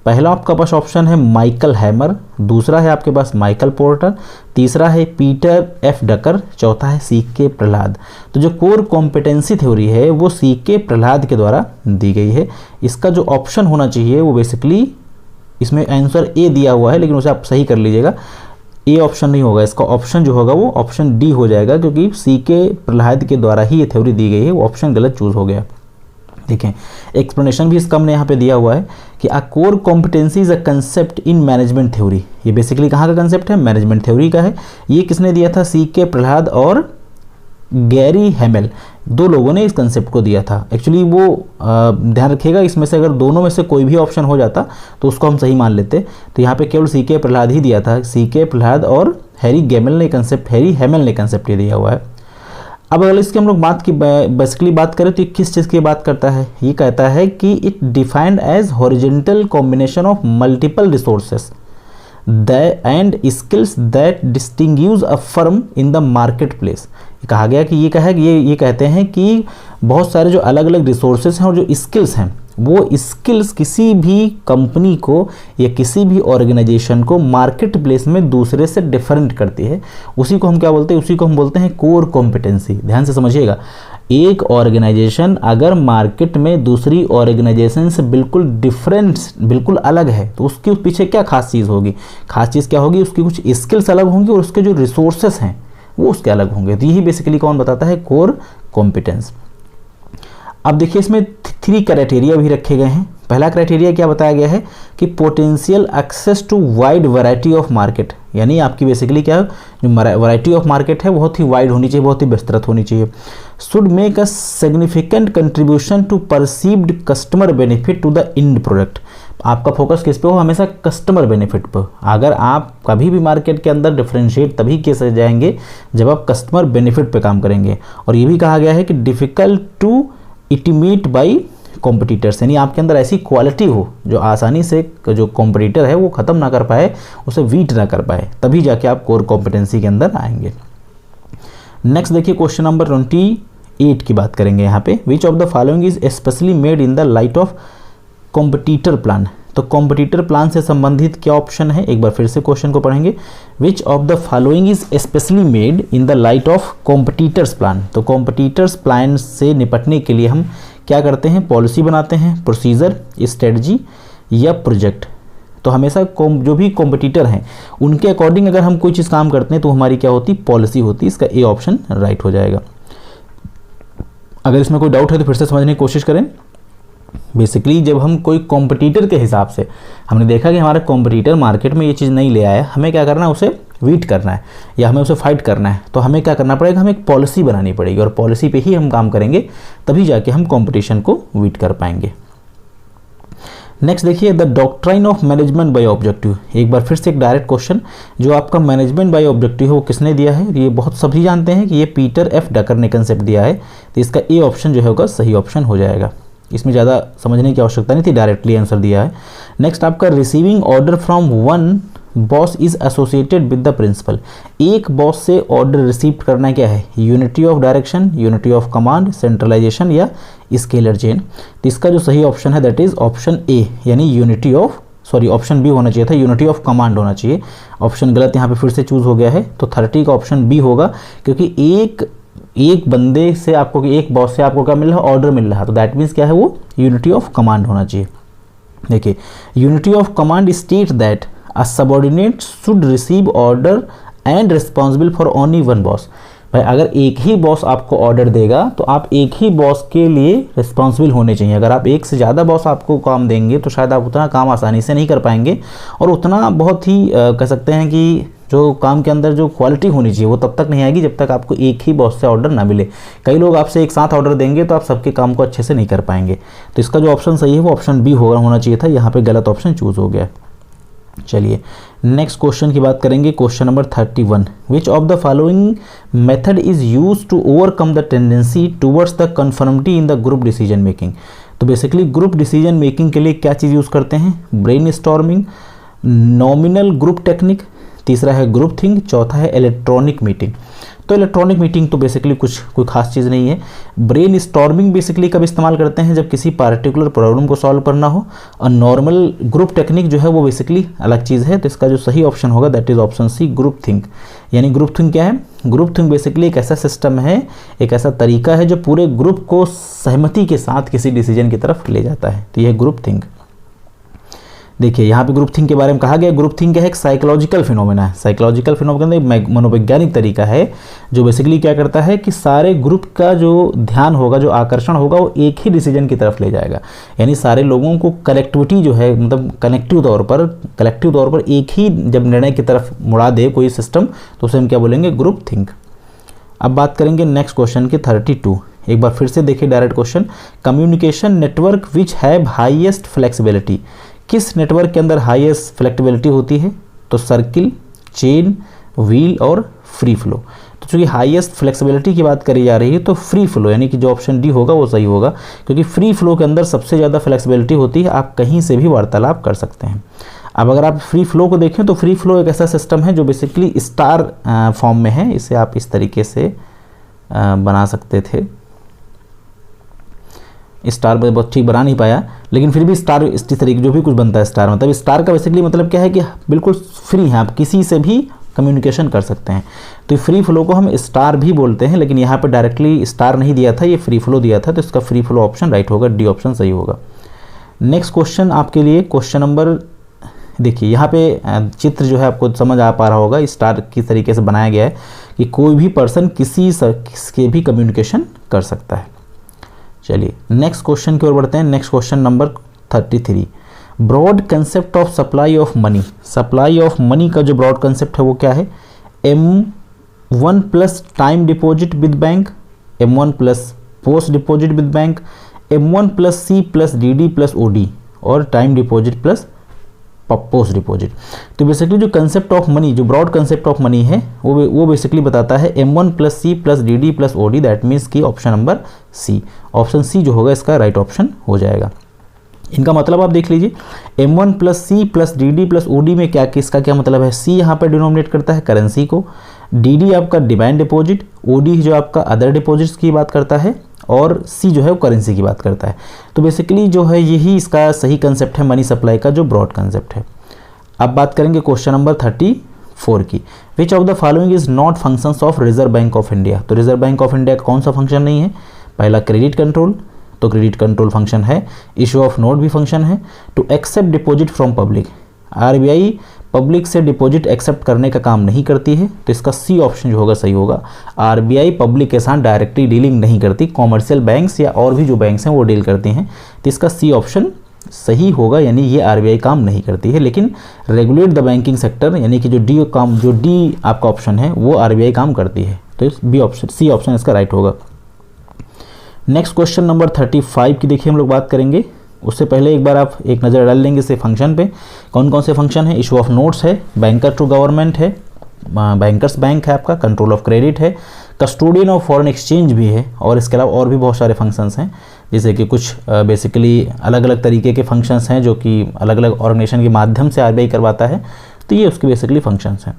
पहला आपका पास ऑप्शन है माइकल हैमर, दूसरा है आपके पास माइकल पोर्टर, तीसरा है पीटर एफ डकर, चौथा है सी.के. प्रहलाद। तो जो कोर कॉम्पिटेंसी थ्योरी है वो सी.के. प्रहलाद के द्वारा दी गई है। इसका जो ऑप्शन होना चाहिए वो बेसिकली इसमें आंसर ए दिया हुआ है लेकिन उसे आप सही कर लीजिएगा, ए ऑप्शन नहीं होगा। इसका ऑप्शन जो होगा वो ऑप्शन डी हो जाएगा क्योंकि सी.के. प्रहलाद के द्वारा ही ये थ्योरी दी गई है, वो ऑप्शन गलत चूज हो गया। देखें एक्सप्लेनेशन भी इसका हमने यहाँ पे दिया हुआ है कि a core competency is a concept in management theory. ये बेसिकली कहाँ का कंसेप्ट है? मैनेजमेंट थ्योरी का है। ये किसने दिया था? सी.के. प्रहलाद और गैरी हैमेल, दो लोगों ने इस कंसेप्ट को दिया था। एक्चुअली वो ध्यान रखिएगा इसमें से अगर दोनों में से कोई भी ऑप्शन हो जाता तो उसको हम सही मान लेते। तो यहाँ पे केवल सी.के. प्रहलाद ही दिया था। सी.के. प्रहलाद और हैरी हैमेल ने कंसेप्ट ये दिया हुआ है। अब अगर इसकी हम लोग बेसिकली बात करें तो ये किस चीज़ की बात करता है, ये कहता है कि it defined as horizontal combination of multiple resources and skills that distinguish a firm in the market place. कहा गया कि ये कहते हैं कि बहुत सारे जो अलग अलग रिसोर्सेज हैं और जो स्किल्स हैं, वो स्किल्स किसी भी कंपनी को या किसी भी ऑर्गेनाइजेशन को मार्केट प्लेस में दूसरे से डिफरेंट करती है। उसी को हम क्या बोलते हैं, उसी को हम बोलते हैं कोर कॉम्पिटेंसी। ध्यान से समझिएगा, एक ऑर्गेनाइजेशन अगर मार्केट में दूसरी ऑर्गेनाइजेशन से बिल्कुल डिफरेंट, बिल्कुल अलग है, तो उसके पीछे क्या खास चीज़ होगी, खास चीज़ क्या होगी, उसकी कुछ स्किल्स अलग होंगी और उसके जो रिसोर्सेस हैं वो उसके अलग होंगे। तो यही बेसिकली कौन बताता है, कोर कॉम्पिटेंस। अब देखिए इसमें 3 क्राइटेरिया भी रखे गए हैं। पहला क्राइटेरिया क्या बताया गया है कि potential access to wide variety of market, यानी आपकी बेसिकली क्या, जो वैरायटी ऑफ मार्केट है बहुत ही वाइड होनी चाहिए, बहुत ही विस्तृत होनी चाहिए। Should make a significant contribution to perceived customer benefit to the end product. आपका फोकस किस पे हो, हमेशा कस्टमर बेनिफिट पर। अगर आप कभी भी मार्केट के अंदर डिफरेंशिएट तभी कैसे जाएंगे जब आप कस्टमर बेनिफिट पे काम करेंगे। और ये भी कहा गया है कि डिफ़िकल्ट टू इटिमेट बाई कॉम्पिटिटर्स, यानी आपके अंदर ऐसी क्वालिटी हो जो आसानी से जो कॉम्पिटिटर है वो ख़त्म ना कर पाए, उसे बीट ना कर पाए, तभी जाके आप कोर कॉम्पिटेंसी के अंदर आएंगे। नेक्स्ट देखिए क्वेश्चन नंबर 28 की बात करेंगे यहाँ पे। विच of the following is specially made in the light of competitor plan. तो कॉम्पिटिटर प्लान से संबंधित क्या ऑप्शन है, एक बार फिर से क्वेश्चन को पढ़ेंगे। विच of the following is specially made in the light of competitors plan. तो कॉम्पिटिटर्स प्लान से निपटने के लिए हम क्या करते हैं, पॉलिसी बनाते हैं, प्रोसीजर, स्ट्रेटजी या प्रोजेक्ट। तो हमेशा जो भी कॉम्पिटिटर हैं उनके अकॉर्डिंग अगर हम कोई चीज़ काम करते हैं तो हमारी क्या होती, पॉलिसी होती। इसका ए ऑप्शन राइट हो जाएगा। अगर इसमें कोई डाउट है तो फिर से समझने की कोशिश करें। बेसिकली जब हम कोई कॉम्पिटिटर के हिसाब से हमने देखा कि हमारा कॉम्पिटिटर मार्केट में ये चीज़ नहीं ले आया, हमें क्या करना है, उसे बीट करना है या हमें उसे फाइट करना है, तो हमें क्या करना पड़ेगा, हमें एक पॉलिसी बनानी पड़ेगी और पॉलिसी पे ही हम काम करेंगे, तभी जाके हम कंपटीशन को बीट कर पाएंगे। नेक्स्ट देखिए the doctrine of management by objective. एक बार फिर से एक डायरेक्ट क्वेश्चन, जो आपका मैनेजमेंट बाय ऑब्जेक्टिव है वो किसने दिया है, ये बहुत सभी जानते हैं कि ये पीटर एफ डकर ने कंसेप्ट दिया है। तो इसका ए ऑप्शन जो होगा सही ऑप्शन हो जाएगा। इसमें ज़्यादा समझने की आवश्यकता नहीं थी, डायरेक्टली आंसर दिया है। नेक्स्ट आपका receiving order from one boss is associated with the principle. एक बॉस से ऑर्डर रिसीव करना क्या है, unity of direction, unity of command, centralisation या स्केलर चेन। तो इसका जो सही ऑप्शन है दैट इज ऑप्शन ए, यानी unity of, sorry option B होना चाहिए था, यूनिटी ऑफ कमांड होना चाहिए। ऑप्शन गलत यहाँ पे फिर से चूज हो गया है, तो 30 का ऑप्शन बी होगा, क्योंकि एक बंदे से आपको, एक बॉस से आपको क्या मिल रहा है, ऑर्डर मिल रहा है, तो दैट मीन्स क्या है, वो यूनिटी ऑफ कमांड होना चाहिए। देखिए unity of command state that a subordinate should receive order and responsible for only one boss. भाई अगर एक ही बॉस आपको ऑर्डर देगा तो आप एक ही बॉस के लिए रिस्पॉन्सिबल होने चाहिए। अगर आप एक से ज़्यादा बॉस आपको काम देंगे तो शायद आप उतना काम आसानी से नहीं कर पाएंगे, और उतना बहुत ही कह सकते हैं कि जो काम के अंदर जो क्वालिटी होनी चाहिए वो तब तक नहीं आएगी जब तक आपको एक ही बॉस से ऑर्डर ना मिले। कई लोग आपसे एक साथ ऑर्डर देंगे तो आप सबके काम को अच्छे से नहीं कर पाएंगे। तो इसका जो ऑप्शन सही है वो ऑप्शन बी होना चाहिए था, यहाँ पे गलत ऑप्शन चूज हो गया। चलिए नेक्स्ट क्वेश्चन की बात करेंगे। Question number 31, which of the following method is use to overcome the tendency towards the conformity in the group decision making. तो बेसिकली ग्रुप डिसीजन मेकिंग के लिए क्या चीज़ यूज़ करते हैं, brainstorming, nominal group technique, तीसरा है groupthink, चौथा है इलेक्ट्रॉनिक मीटिंग। तो इलेक्ट्रॉनिक मीटिंग तो बेसिकली कोई खास चीज़ नहीं है। ब्रेन स्टॉर्मिंग बेसिकली कब इस्तेमाल करते हैं, जब किसी पार्टिकुलर प्रॉब्लम को सॉल्व करना हो, और नॉर्मल ग्रुप टेक्निक जो है वो बेसिकली अलग चीज़ है। तो इसका जो सही ऑप्शन होगा that is option C, groupthink. यानी ग्रुप थिंक क्या है, ग्रुप थिंक बेसिकली एक ऐसा सिस्टम है, एक ऐसा तरीका है जो पूरे ग्रुप को सहमति के साथ किसी डिसीजन की तरफ ले जाता है। तो यह ग्रुप थिंक। देखिए यहाँ पे ग्रुप थिंक के बारे में कहा गया, ग्रुप थिंक एक साइकोलॉजिकल फिनोमेना है। साइकोलॉजिकल फिनोमेना एक मनोवैज्ञानिक तरीका है जो बेसिकली क्या करता है कि सारे ग्रुप का जो ध्यान होगा, जो आकर्षण होगा, वो एक ही डिसीजन की तरफ ले जाएगा। यानी सारे लोगों को कलेक्टिविटी जो है, मतलब कलेक्टिव तौर पर एक ही जब निर्णय की तरफ मुड़ा दे कोई सिस्टम, तो उसे हम क्या बोलेंगे, ग्रुप थिंक। अब बात करेंगे नेक्स्ट क्वेश्चन के 32। एक बार फिर से देखिए direct question, communication network which have highest flexibility. किस नेटवर्क के अंदर हाईएस्ट फ्लेक्सिबिलिटी होती है, तो सर्किल, चेन, व्हील और फ्री फ्लो। तो चूँकि हाईएस्ट फ्लेक्सिबिलिटी की बात करी जा रही है तो फ्री फ्लो यानी कि जो ऑप्शन डी होगा वो सही होगा, क्योंकि फ्री फ्लो के अंदर सबसे ज़्यादा फ्लेक्सिबिलिटी होती है, आप कहीं से भी वार्तालाप कर सकते हैं। अब अगर आप फ्री फ्लो को देखें तो फ्री फ्लो एक ऐसा सिस्टम है जो बेसिकली स्टार फॉर्म में है, इसे आप इस तरीके से बना सकते थे। स्टार बहुत ठीक बना नहीं पाया, लेकिन फिर भी स्टार इस तरीके जो भी कुछ बनता है स्टार, मतलब स्टार का बेसिकली मतलब क्या है कि बिल्कुल फ्री है, आप किसी से भी कम्युनिकेशन कर सकते हैं। तो फ्री फ्लो को हम स्टार भी बोलते हैं, लेकिन यहाँ पे डायरेक्टली स्टार नहीं दिया था, ये फ्री फ्लो दिया था, तो इसका फ्री फ्लो ऑप्शन राइट होगा, डी ऑप्शन सही होगा। नेक्स्ट क्वेश्चन आपके लिए क्वेश्चन नंबर, देखिए यहाँ पे चित्र जो है आपको समझ आ पा रहा होगा, स्टार किस तरीके से बनाया गया है कि कोई भी पर्सन किसके भी कम्युनिकेशन कर सकता है। चलिए नेक्स्ट क्वेश्चन की ओर बढ़ते हैं। Next question number 33, broad concept of supply of money. Supply of money का जो ब्रॉड कंसेप्ट है वो क्या है? M1 plus time deposit with bank, M1 plus post deposit with bank, M1 plus C plus DD plus OD और time deposit plus post deposit. तो basically जो concept of money, जो ब्रॉड कंसेप्ट ऑफ मनी है वो basically बताता है M1 plus C plus DD plus OD, that means कि option number C, option C जो होगा इसका राइट ऑप्शन हो जाएगा। इनका मतलब आप देख लीजिए, M1 plus C plus DD plus OD में क्या किसका क्या मतलब है? C यहाँ पर डिनोमिनेट करता है करेंसी को, DD आपका डिमांड डिपॉजिट, OD जो आपका अदर डिपॉजिट्स की बात करता है और C जो है वो करेंसी की बात करता है। तो बेसिकली जो है यही इसका सही कंसेप्ट है मनी सप्लाई का, जो ब्रॉड कंसेप्ट है। अब बात करेंगे क्वेश्चन नंबर 34 की, which of the following is not functions of Reserve Bank of India. तो रिजर्व बैंक ऑफ इंडिया का कौन सा फंक्शन नहीं है? पहला क्रेडिट कंट्रोल, तो क्रेडिट कंट्रोल फंक्शन है, इशू ऑफ नोट भी फंक्शन है, to accept deposit from public, RBI public से डिपॉजिट एक्सेप्ट करने का काम नहीं करती है, तो इसका C ऑप्शन जो होगा सही होगा। RBI पब्लिक के साथ डायरेक्टली डीलिंग नहीं करती, कॉमर्शियल बैंक्स या और भी जो बैंक्स हैं वो डील करती हैं, तो इसका C ऑप्शन सही होगा, यानी ये RBI काम नहीं करती है, लेकिन रेगुलेट द बैंकिंग सेक्टर यानी कि जो डी आपका ऑप्शन है वो RBI काम करती है, तो इस C ऑप्शन इसका राइट होगा। नेक्स्ट क्वेश्चन नंबर 35 की देखिए हम लोग बात करेंगे, उससे पहले एक बार आप एक नज़र डाल लेंगे इसे फंक्शन पे, कौन कौन से फंक्शन है? इशू ऑफ नोट्स है, बैंकर टू गवर्नमेंट है, बैंकर्स बैंक है आपका, कंट्रोल ऑफ क्रेडिट है, कस्टोडियन ऑफ फॉरेन एक्सचेंज भी है, और इसके अलावा और भी बहुत सारे फंक्शंस हैं, जैसे कि कुछ बेसिकली अलग अलग तरीके के फंक्शंस हैं जो कि अलग अलग ऑर्गेनाइजेशन के माध्यम से RBI करवाता है, तो ये उसके बेसिकली फंक्शंस हैं।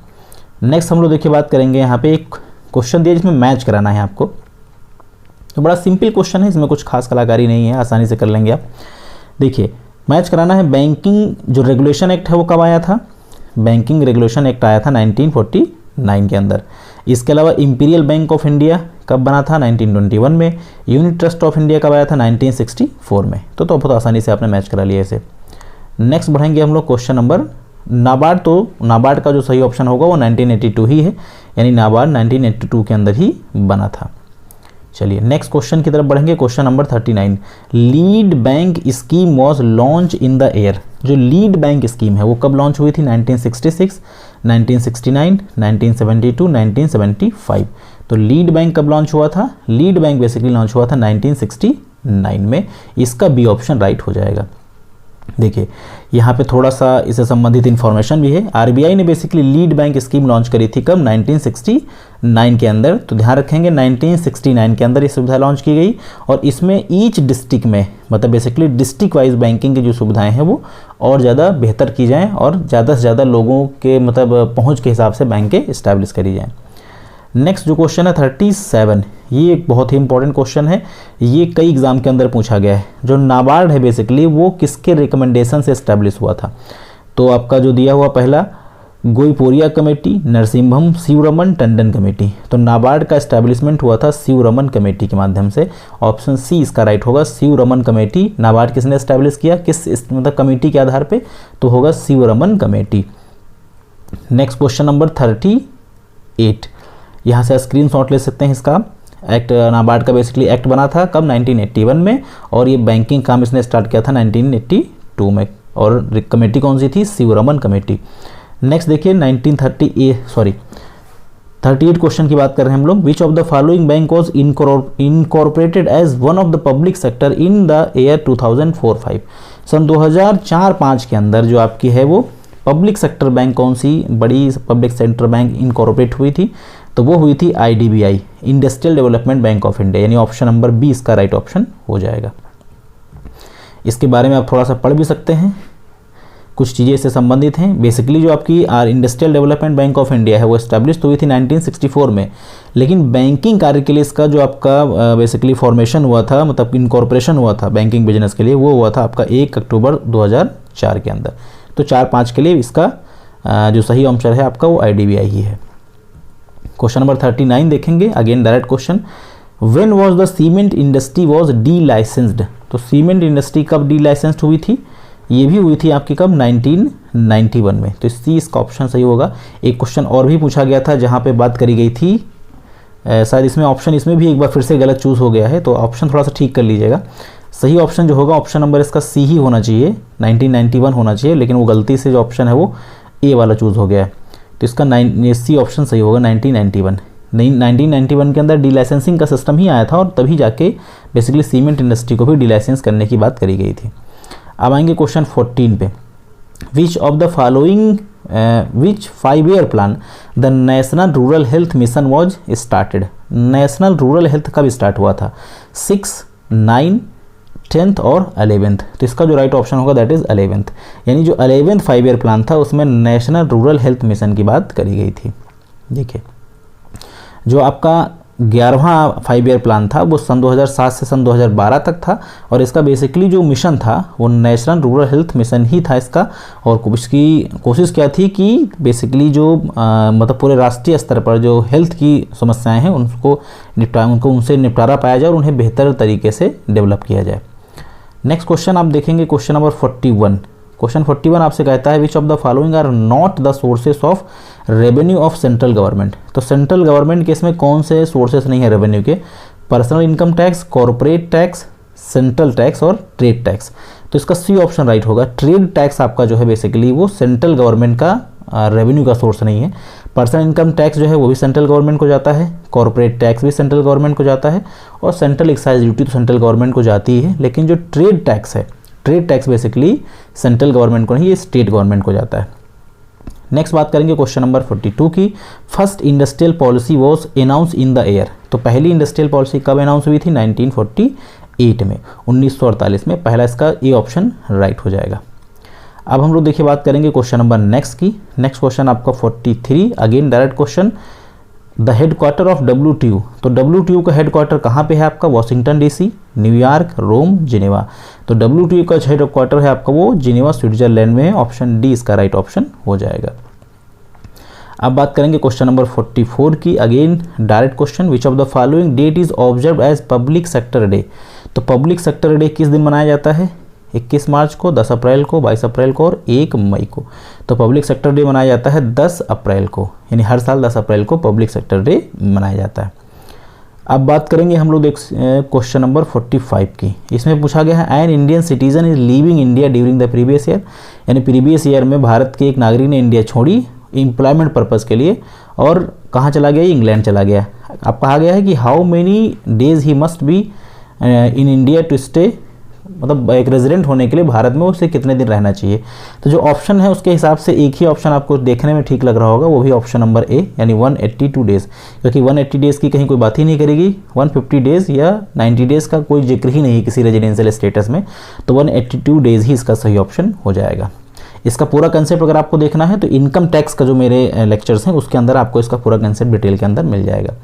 नेक्स्ट हम लोग देखिए बात करेंगे, यहाँ पे एक क्वेश्चन दिया जिसमें मैच कराना है आपको, तो बड़ा सिंपल क्वेश्चन है, इसमें कुछ खास कलाकारी नहीं है, आसानी से कर लेंगे आप। देखिए मैच कराना है, बैंकिंग जो रेगुलेशन एक्ट है वो कब आया था? बैंकिंग रेगुलेशन एक्ट आया था 1949 के अंदर। इसके अलावा इंपीरियल बैंक ऑफ इंडिया कब बना था? 1921 में। यूनिट ट्रस्ट ऑफ इंडिया कब आया था? 1964 में। तो बहुत आसानी से आपने मैच करा लिया इसे। नेक्स्ट बढ़ेंगे हम लोग क्वेश्चन नंबर नाबार्ड, तो नाबार्ड का जो सही ऑप्शन होगा वो 1982 ही है, यानी नाबार्ड 1982 के अंदर ही बना था। चलिए नेक्स्ट क्वेश्चन की तरफ बढ़ेंगे, question number 39, lead bank scheme was launch in the year. जो लीड बैंक स्कीम है वो कब लॉन्च हुई थी? 1966, 1969, 1972, 1975। तो लीड बैंक कब लॉन्च हुआ था? लीड बैंक बेसिकली लॉन्च हुआ था 1969 में, इसका बी ऑप्शन राइट हो जाएगा। देखिए यहाँ पे थोड़ा सा इससे संबंधित इन्फॉर्मेशन भी है। RBI ने basically lead bank scheme launch करी थी कब? 1969 के अंदर। तो ध्यान रखेंगे 1969 के अंदर ये सुविधा लॉन्च की गई, और इसमें ईच डिस्ट्रिक्ट में मतलब बेसिकली डिस्ट्रिक्ट वाइज बैंकिंग की जो सुविधाएं हैं वो और ज़्यादा बेहतर की जाएँ और ज़्यादा से ज़्यादा लोगों के मतलब पहुँच के हिसाब से बैंकें इस्टेब्लिश करी जाएँ। नेक्स्ट जो क्वेश्चन है 37, ये एक बहुत ही इंपॉर्टेंट क्वेश्चन है, ये कई एग्जाम के अंदर पूछा गया है। जो नाबार्ड है बेसिकली वो किसके रिकमेंडेशन से इस्टेब्लिश हुआ था? तो आपका जो दिया हुआ पहला गोईपोरिया कमेटी, नरसिम्हम शिवरमन टंडन कमेटी। तो नाबार्ड का इस्टेब्लिशमेंट हुआ था शिवरमन कमेटी के माध्यम से, ऑप्शन C इसका राइट होगा। शिवरमन कमेटी नाबार्ड किसने इस्टेब्लिश किया, किस मतलब कमेटी के आधार पर? तो होगा Sivaraman committee. Next question number 38, यहाँ से स्क्रीनशॉट ले सकते हैं इसका। एक्ट नाबार्ड का बेसिकली एक्ट बना था कब? 1981 में, और ये बैंकिंग काम इसने स्टार्ट किया था 1982 में, और कमेटी कौन सी थी? शिवरमन कमेटी। नेक्स्ट देखिए 38 क्वेश्चन की बात कर रहे हैं हम लोग। Which of the following bank was incorporated as one of the public sector in the year 2004-5। सन 2004-5 के अंदर जो आपकी है वो पब्लिक सेक्टर बैंक कौन सी बड़ी पब्लिक सेक्टर बैंक इनकॉर्पोरेट हुई थी? तो वो हुई थी IDBI, industrial development bank of India, यानी ऑप्शन नंबर बी इसका राइट ऑप्शन हो जाएगा। इसके बारे में आप थोड़ा सा पढ़ भी सकते हैं, कुछ चीज़ें इससे संबंधित हैं। बेसिकली जो आपकी industrial development bank of India है वो इस्टेब्लिश हुई थी 1964 में, लेकिन बैंकिंग कार्य के लिए इसका जो आपका बेसिकली फॉर्मेशन हुआ था, मतलब इनकॉर्पोरेशन हुआ था बैंकिंग बिजनेस के लिए, वो हुआ था आपका 1 अक्टूबर 2004 के अंदर। तो 4-5 के लिए इसका जो सही आंसर है आपका वो IDBI ही है। क्वेश्चन नंबर 39 देखेंगे, again direct question. When was the cement industry was D licensed? तो सीमेंट इंडस्ट्री कब डी लाइसेंस्ड हुई थी? ये भी हुई थी आपकी कब? 1991 में। तो सी इसका ऑप्शन सही होगा। एक क्वेश्चन और भी पूछा गया था जहाँ पे बात करी गई थी, शायद इसमें ऑप्शन इसमें भी एक बार फिर से गलत चूज़ हो गया है, तो ऑप्शन थोड़ा सा ठीक कर लीजिएगा। सही ऑप्शन जो होगा ऑप्शन नंबर इसका सी ही होना चाहिए, 1991 होना चाहिए, लेकिन वो गलती से जो ऑप्शन है वो ए वाला चूज़ हो गया है। तो इसका सी ऑप्शन सही होगा 1991। 1991 के अंदर डी लाइसेंसिंग का सिस्टम ही आया था और तभी जाके बेसिकली सीमेंट इंडस्ट्री को भी डी लाइसेंस करने की बात करी गई थी। अब आएंगे क्वेश्चन 14 पे। विच of the following which 5-year plan the national rural health mission was started? National rural health कब स्टार्ट हुआ था? 6, 9, 10th और 11th। तो इसका जो राइट ऑप्शन होगा दैट इज 11th, यानी जो 11th 5-year प्लान था उसमें नेशनल रूरल हेल्थ मिशन की बात करी गई थी। देखिए जो आपका 11वां 5-year प्लान था वो सन 2007 से सन 2012 तक था, और इसका बेसिकली जो मिशन था वो नेशनल रूरल हेल्थ मिशन ही था इसका। और इसकी कोशिश क्या थी कि बेसिकली जो मतलब पूरे राष्ट्रीय स्तर पर जो हेल्थ की समस्याएं हैं उनसे निपटारा पाया जाए और उन्हें बेहतर तरीके से डेवलप किया जाए। नेक्स्ट क्वेश्चन आप देखेंगे, क्वेश्चन नंबर 41। क्वेश्चन 41 आपसे कहता है which of the following are not the sources of revenue of central government? तो सेंट्रल गवर्नमेंट के इसमें कौन से सोर्सेस नहीं है रेवेन्यू के? Personal income tax, corporate tax, central tax और ट्रेड टैक्स। तो इसका सी ऑप्शन राइट होगा। ट्रेड टैक्स आपका जो है बेसिकली वो सेंट्रल गवर्नमेंट का रेवेन्यू का सोर्स नहीं है। पर्सनल इनकम टैक्स जो है वो भी सेंट्रल गवर्नमेंट को जाता है, कॉर्पोरेट टैक्स भी सेंट्रल गवर्नमेंट को जाता है, और सेंट्रल एक्साइज ड्यूटी तो सेंट्रल गवर्नमेंट को जाती है। लेकिन जो ट्रेड टैक्स है, trade tax basically central government को नहीं, ये स्टेट गवर्नमेंट को जाता है। नेक्स्ट बात करेंगे क्वेश्चन नंबर 42 की। First industrial policy was announce in the year? तो पहली इंडस्ट्रियल पॉलिसी कब अनाउंस हुई थी? 1948 में, 1948 में। पहला इसका ए ऑप्शन राइट हो जाएगा। अब हम लोग देखिए बात करेंगे क्वेश्चन नंबर नेक्स्ट की। नेक्स्ट क्वेश्चन आपका 43, again direct question. The headquarter of WTO? तो WTO का हेडक्वार्टर कहाँ पे है आपका? Washington DC, New York, Rome, Geneva. तो WTO का हेडक्वार्टर है आपका वो जिनेवा स्विट्जरलैंड में है। ऑप्शन डी इसका राइट ऑप्शन हो जाएगा। अब बात करेंगे क्वेश्चन नंबर 44 की, again direct question. Which of the following date is observe as public sector day? तो पब्लिक सेक्टर डे किस दिन मनाया जाता है? 21 मार्च को, 10 अप्रैल को, 22 अप्रैल को और 1 मई को। तो पब्लिक सेक्टर डे मनाया जाता है 10 अप्रैल को, यानी हर साल 10 अप्रैल को पब्लिक सेक्टर डे मनाया जाता है। अब बात करेंगे हम लोग क्वेश्चन नंबर 45 की। इसमें पूछा गया है an Indian citizen is leaving India during the previous year? यानी प्रीवियस ईयर में भारत के एक नागरिक ने इंडिया छोड़ी एम्प्लॉयमेंट पर्पज़ के लिए, और कहाँ चला गया? इंग्लैंड चला गया। अब कहा गया है कि how many days he must be in India to stay, मतलब एक रेजिडेंट होने के लिए भारत में उसे कितने दिन रहना चाहिए। तो जो ऑप्शन है उसके हिसाब से एक ही ऑप्शन आपको देखने में ठीक लग रहा होगा, वो भी ऑप्शन नंबर ए, यानी 182 डेज़, क्योंकि 180 डेज़ की कहीं कोई बात ही नहीं करेगी। 150 डेज़ या 90 डेज़ का कोई जिक्र ही नहीं किसी रेजिडेंशियल स्टेटस में, तो 182 डेज़ ही इसका सही ऑप्शन हो जाएगा। इसका पूरा कंसेप्ट अगर आपको देखना है तो इनकम टैक्स का जो मेरे लेक्चर्स हैं उसके अंदर आपको इसका पूरा कंसेप्ट डिटेल के अंदर मिल जाएगा।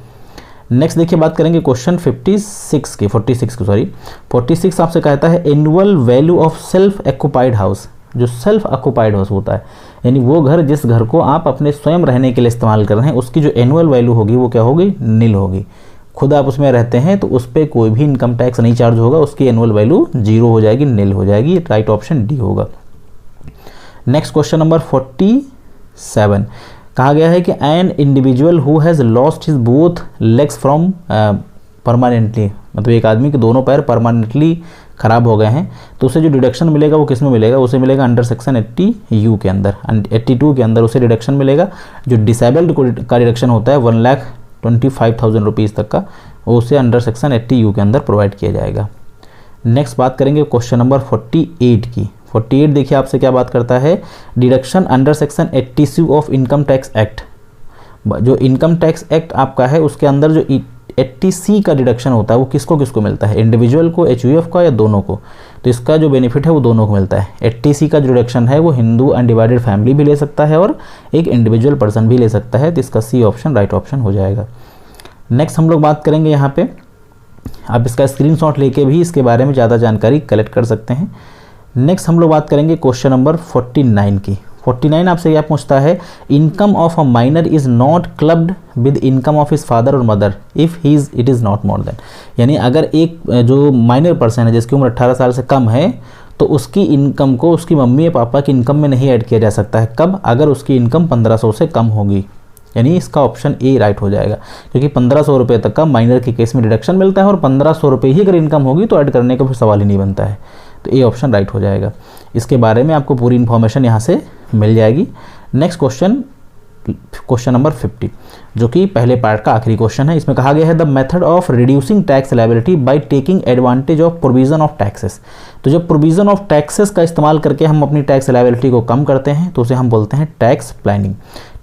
नेक्स्ट देखिए बात करेंगे क्वेश्चन 46 आपसे कहता है annual value of self occupied house. जो सेल्फ ऑक्युपाइड हाउस होता है, यानी वो घर जिस घर को आप अपने स्वयं रहने के लिए इस्तेमाल कर रहे हैं, उसकी जो एनुअल वैल्यू होगी वो क्या होगी? नील होगी। खुद आप उसमें रहते हैं तो उस पर कोई भी इनकम टैक्स नहीं चार्ज होगा, उसकी एनुअल वैल्यू 0 हो जाएगी, नील हो जाएगी। राइट ऑप्शन डी होगा। नेक्स्ट क्वेश्चन नंबर 47, कहा गया है कि an individual who has lost his both legs from permanently, मतलब एक आदमी के दोनों पैर परमानेंटली ख़राब हो गए हैं, तो उसे जो डिडक्शन मिलेगा वो किस में मिलेगा? उसे मिलेगा अंडर सेक्शन 80U के अंदर, 82 के अंदर उसे डिडक्शन मिलेगा। जो डिसेबल्ड का डिडक्शन होता है 1,25,000 रुपीज़ तक का, वो उसे अंडर सेक्शन 80U के अंदर प्रोवाइड किया जाएगा। नेक्स्ट बात करेंगे क्वेश्चन नंबर 48 की। 48 देखिए आपसे क्या बात करता है, deduction under section 80C of income tax act, जो इनकम टैक्स एक्ट आपका है उसके अंदर जो 80C का डिडक्शन होता है वो किसको किसको मिलता है, इंडिविजुअल को, HUF का, या दोनों को। तो इसका जो बेनिफिट है वो दोनों को मिलता है। 80C का जो डिडक्शन है वो हिंदू अनडिवाइडेड फैमिली भी ले सकता है और एक इंडिविजुअल पर्सन भी ले सकता है। तो इसका C ऑप्शन राइट ऑप्शन हो जाएगा। नेक्स्ट हम लोग बात करेंगे यहाँ पे, आप इसका स्क्रीनशॉट लेके भी इसके बारे में ज़्यादा जानकारी कलेक्ट कर सकते हैं। नेक्स्ट हम लोग बात करेंगे क्वेश्चन नंबर 49 की। 49 आपसे क्या पूछता है, income of a minor is not clubbed with income of his father और mother if he's it is not more than. यानी अगर एक जो माइनर पर्सन है जिसकी उम्र 18 साल से कम है तो उसकी इनकम को उसकी मम्मी या पापा की इनकम में नहीं ऐड किया जा सकता है। कब? अगर उसकी इनकम 1500 से कम होगी। यानी इसका ऑप्शन ए राइट हो जाएगा, क्योंकि 1500 रुपये तक का माइनर के केस में डिडक्शन मिलता है और 1500 रुपये ही अगर इनकम होगी तो ऐड करने का फिर सवाल ही नहीं बनता है। तो ए ऑप्शन राइट हो जाएगा। इसके बारे में आपको पूरी इन्फॉर्मेशन यहाँ से मिल जाएगी। नेक्स्ट क्वेश्चन नंबर 50, जो कि पहले पार्ट का आखिरी क्वेश्चन है। इसमें कहा गया है the method of reducing tax liability by taking advantage of provision of taxes. तो जब प्रोविजन ऑफ टैक्सेस का इस्तेमाल करके हम अपनी टैक्स लायबिलिटी को कम करते हैं तो उसे हम बोलते हैं टैक्स प्लानिंग।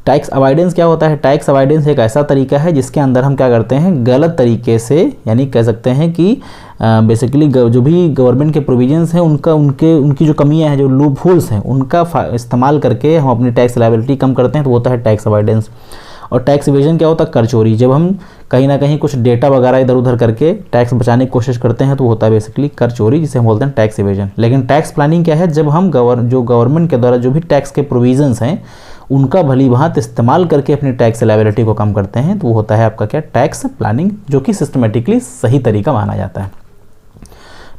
टैक्स अवॉइडेंस क्या होता है? टैक्स अवॉइडेंस एक ऐसा तरीका है जिसके अंदर हम क्या करते हैं, गलत तरीके से, यानी कह सकते हैं कि बेसिकली जो भी गवर्नमेंट के प्रोविजंस हैं उनकी जो कमियां हैं, जो लूप होल्स हैं, उनका इस्तेमाल करके हम अपनी टैक्स लायबिलिटी कम करते हैं तो वो होता है टैक्स अवॉइडेंस। और टैक्स इवेजन क्या होता है? कर चोरी। जब हम कहीं ना कहीं कुछ डेटा वगैरह इधर उधर करके टैक्स बचाने की कोशिश करते हैं तो होता है बेसिकली कर चोरी, जिसे हम बोलते हैं टैक्स इवेजन। लेकिन टैक्स प्लानिंग क्या है? जब हम जो गवर्नमेंट के द्वारा जो भी टैक्स के प्रोविजंस हैं उनका भली भांति इस्तेमाल करके अपनी टैक्स लायबिलिटी को कम करते हैं तो वो होता है आपका क्या, टैक्स प्लानिंग, जो कि सिस्टमेटिकली सही तरीका माना जाता है।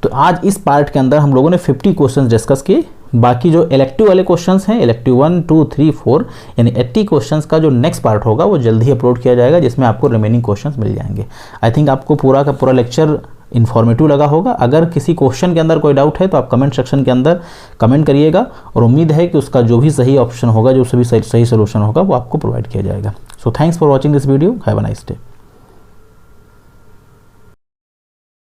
तो आज इस पार्ट के अंदर हम लोगों ने 50 क्वेश्चंस डिस्कस किए। बाकी जो इलेक्टिव वाले क्वेश्चंस हैं, इलेक्टिव 1, 2, 3, 4 यानी 80 क्वेश्चंस का जो नेक्स्ट पार्ट होगा वो जल्दी ही अपलोड किया जाएगा, जिसमें आपको रिमेनिंग क्वेश्चंस मिल जाएंगे। आई थिंक आपको पूरा का पूरा लेक्चर इन्फॉर्मेटिव लगा होगा। अगर किसी क्वेश्चन के अंदर कोई डाउट है तो आप कमेंट सेक्शन के अंदर कमेंट करिएगा और उम्मीद है कि उसका जो भी सही ऑप्शन होगा, जो सही सोल्यूशन होगा वो आपको प्रोवाइड किया जाएगा। So thanks for watching this video. Have a nice day.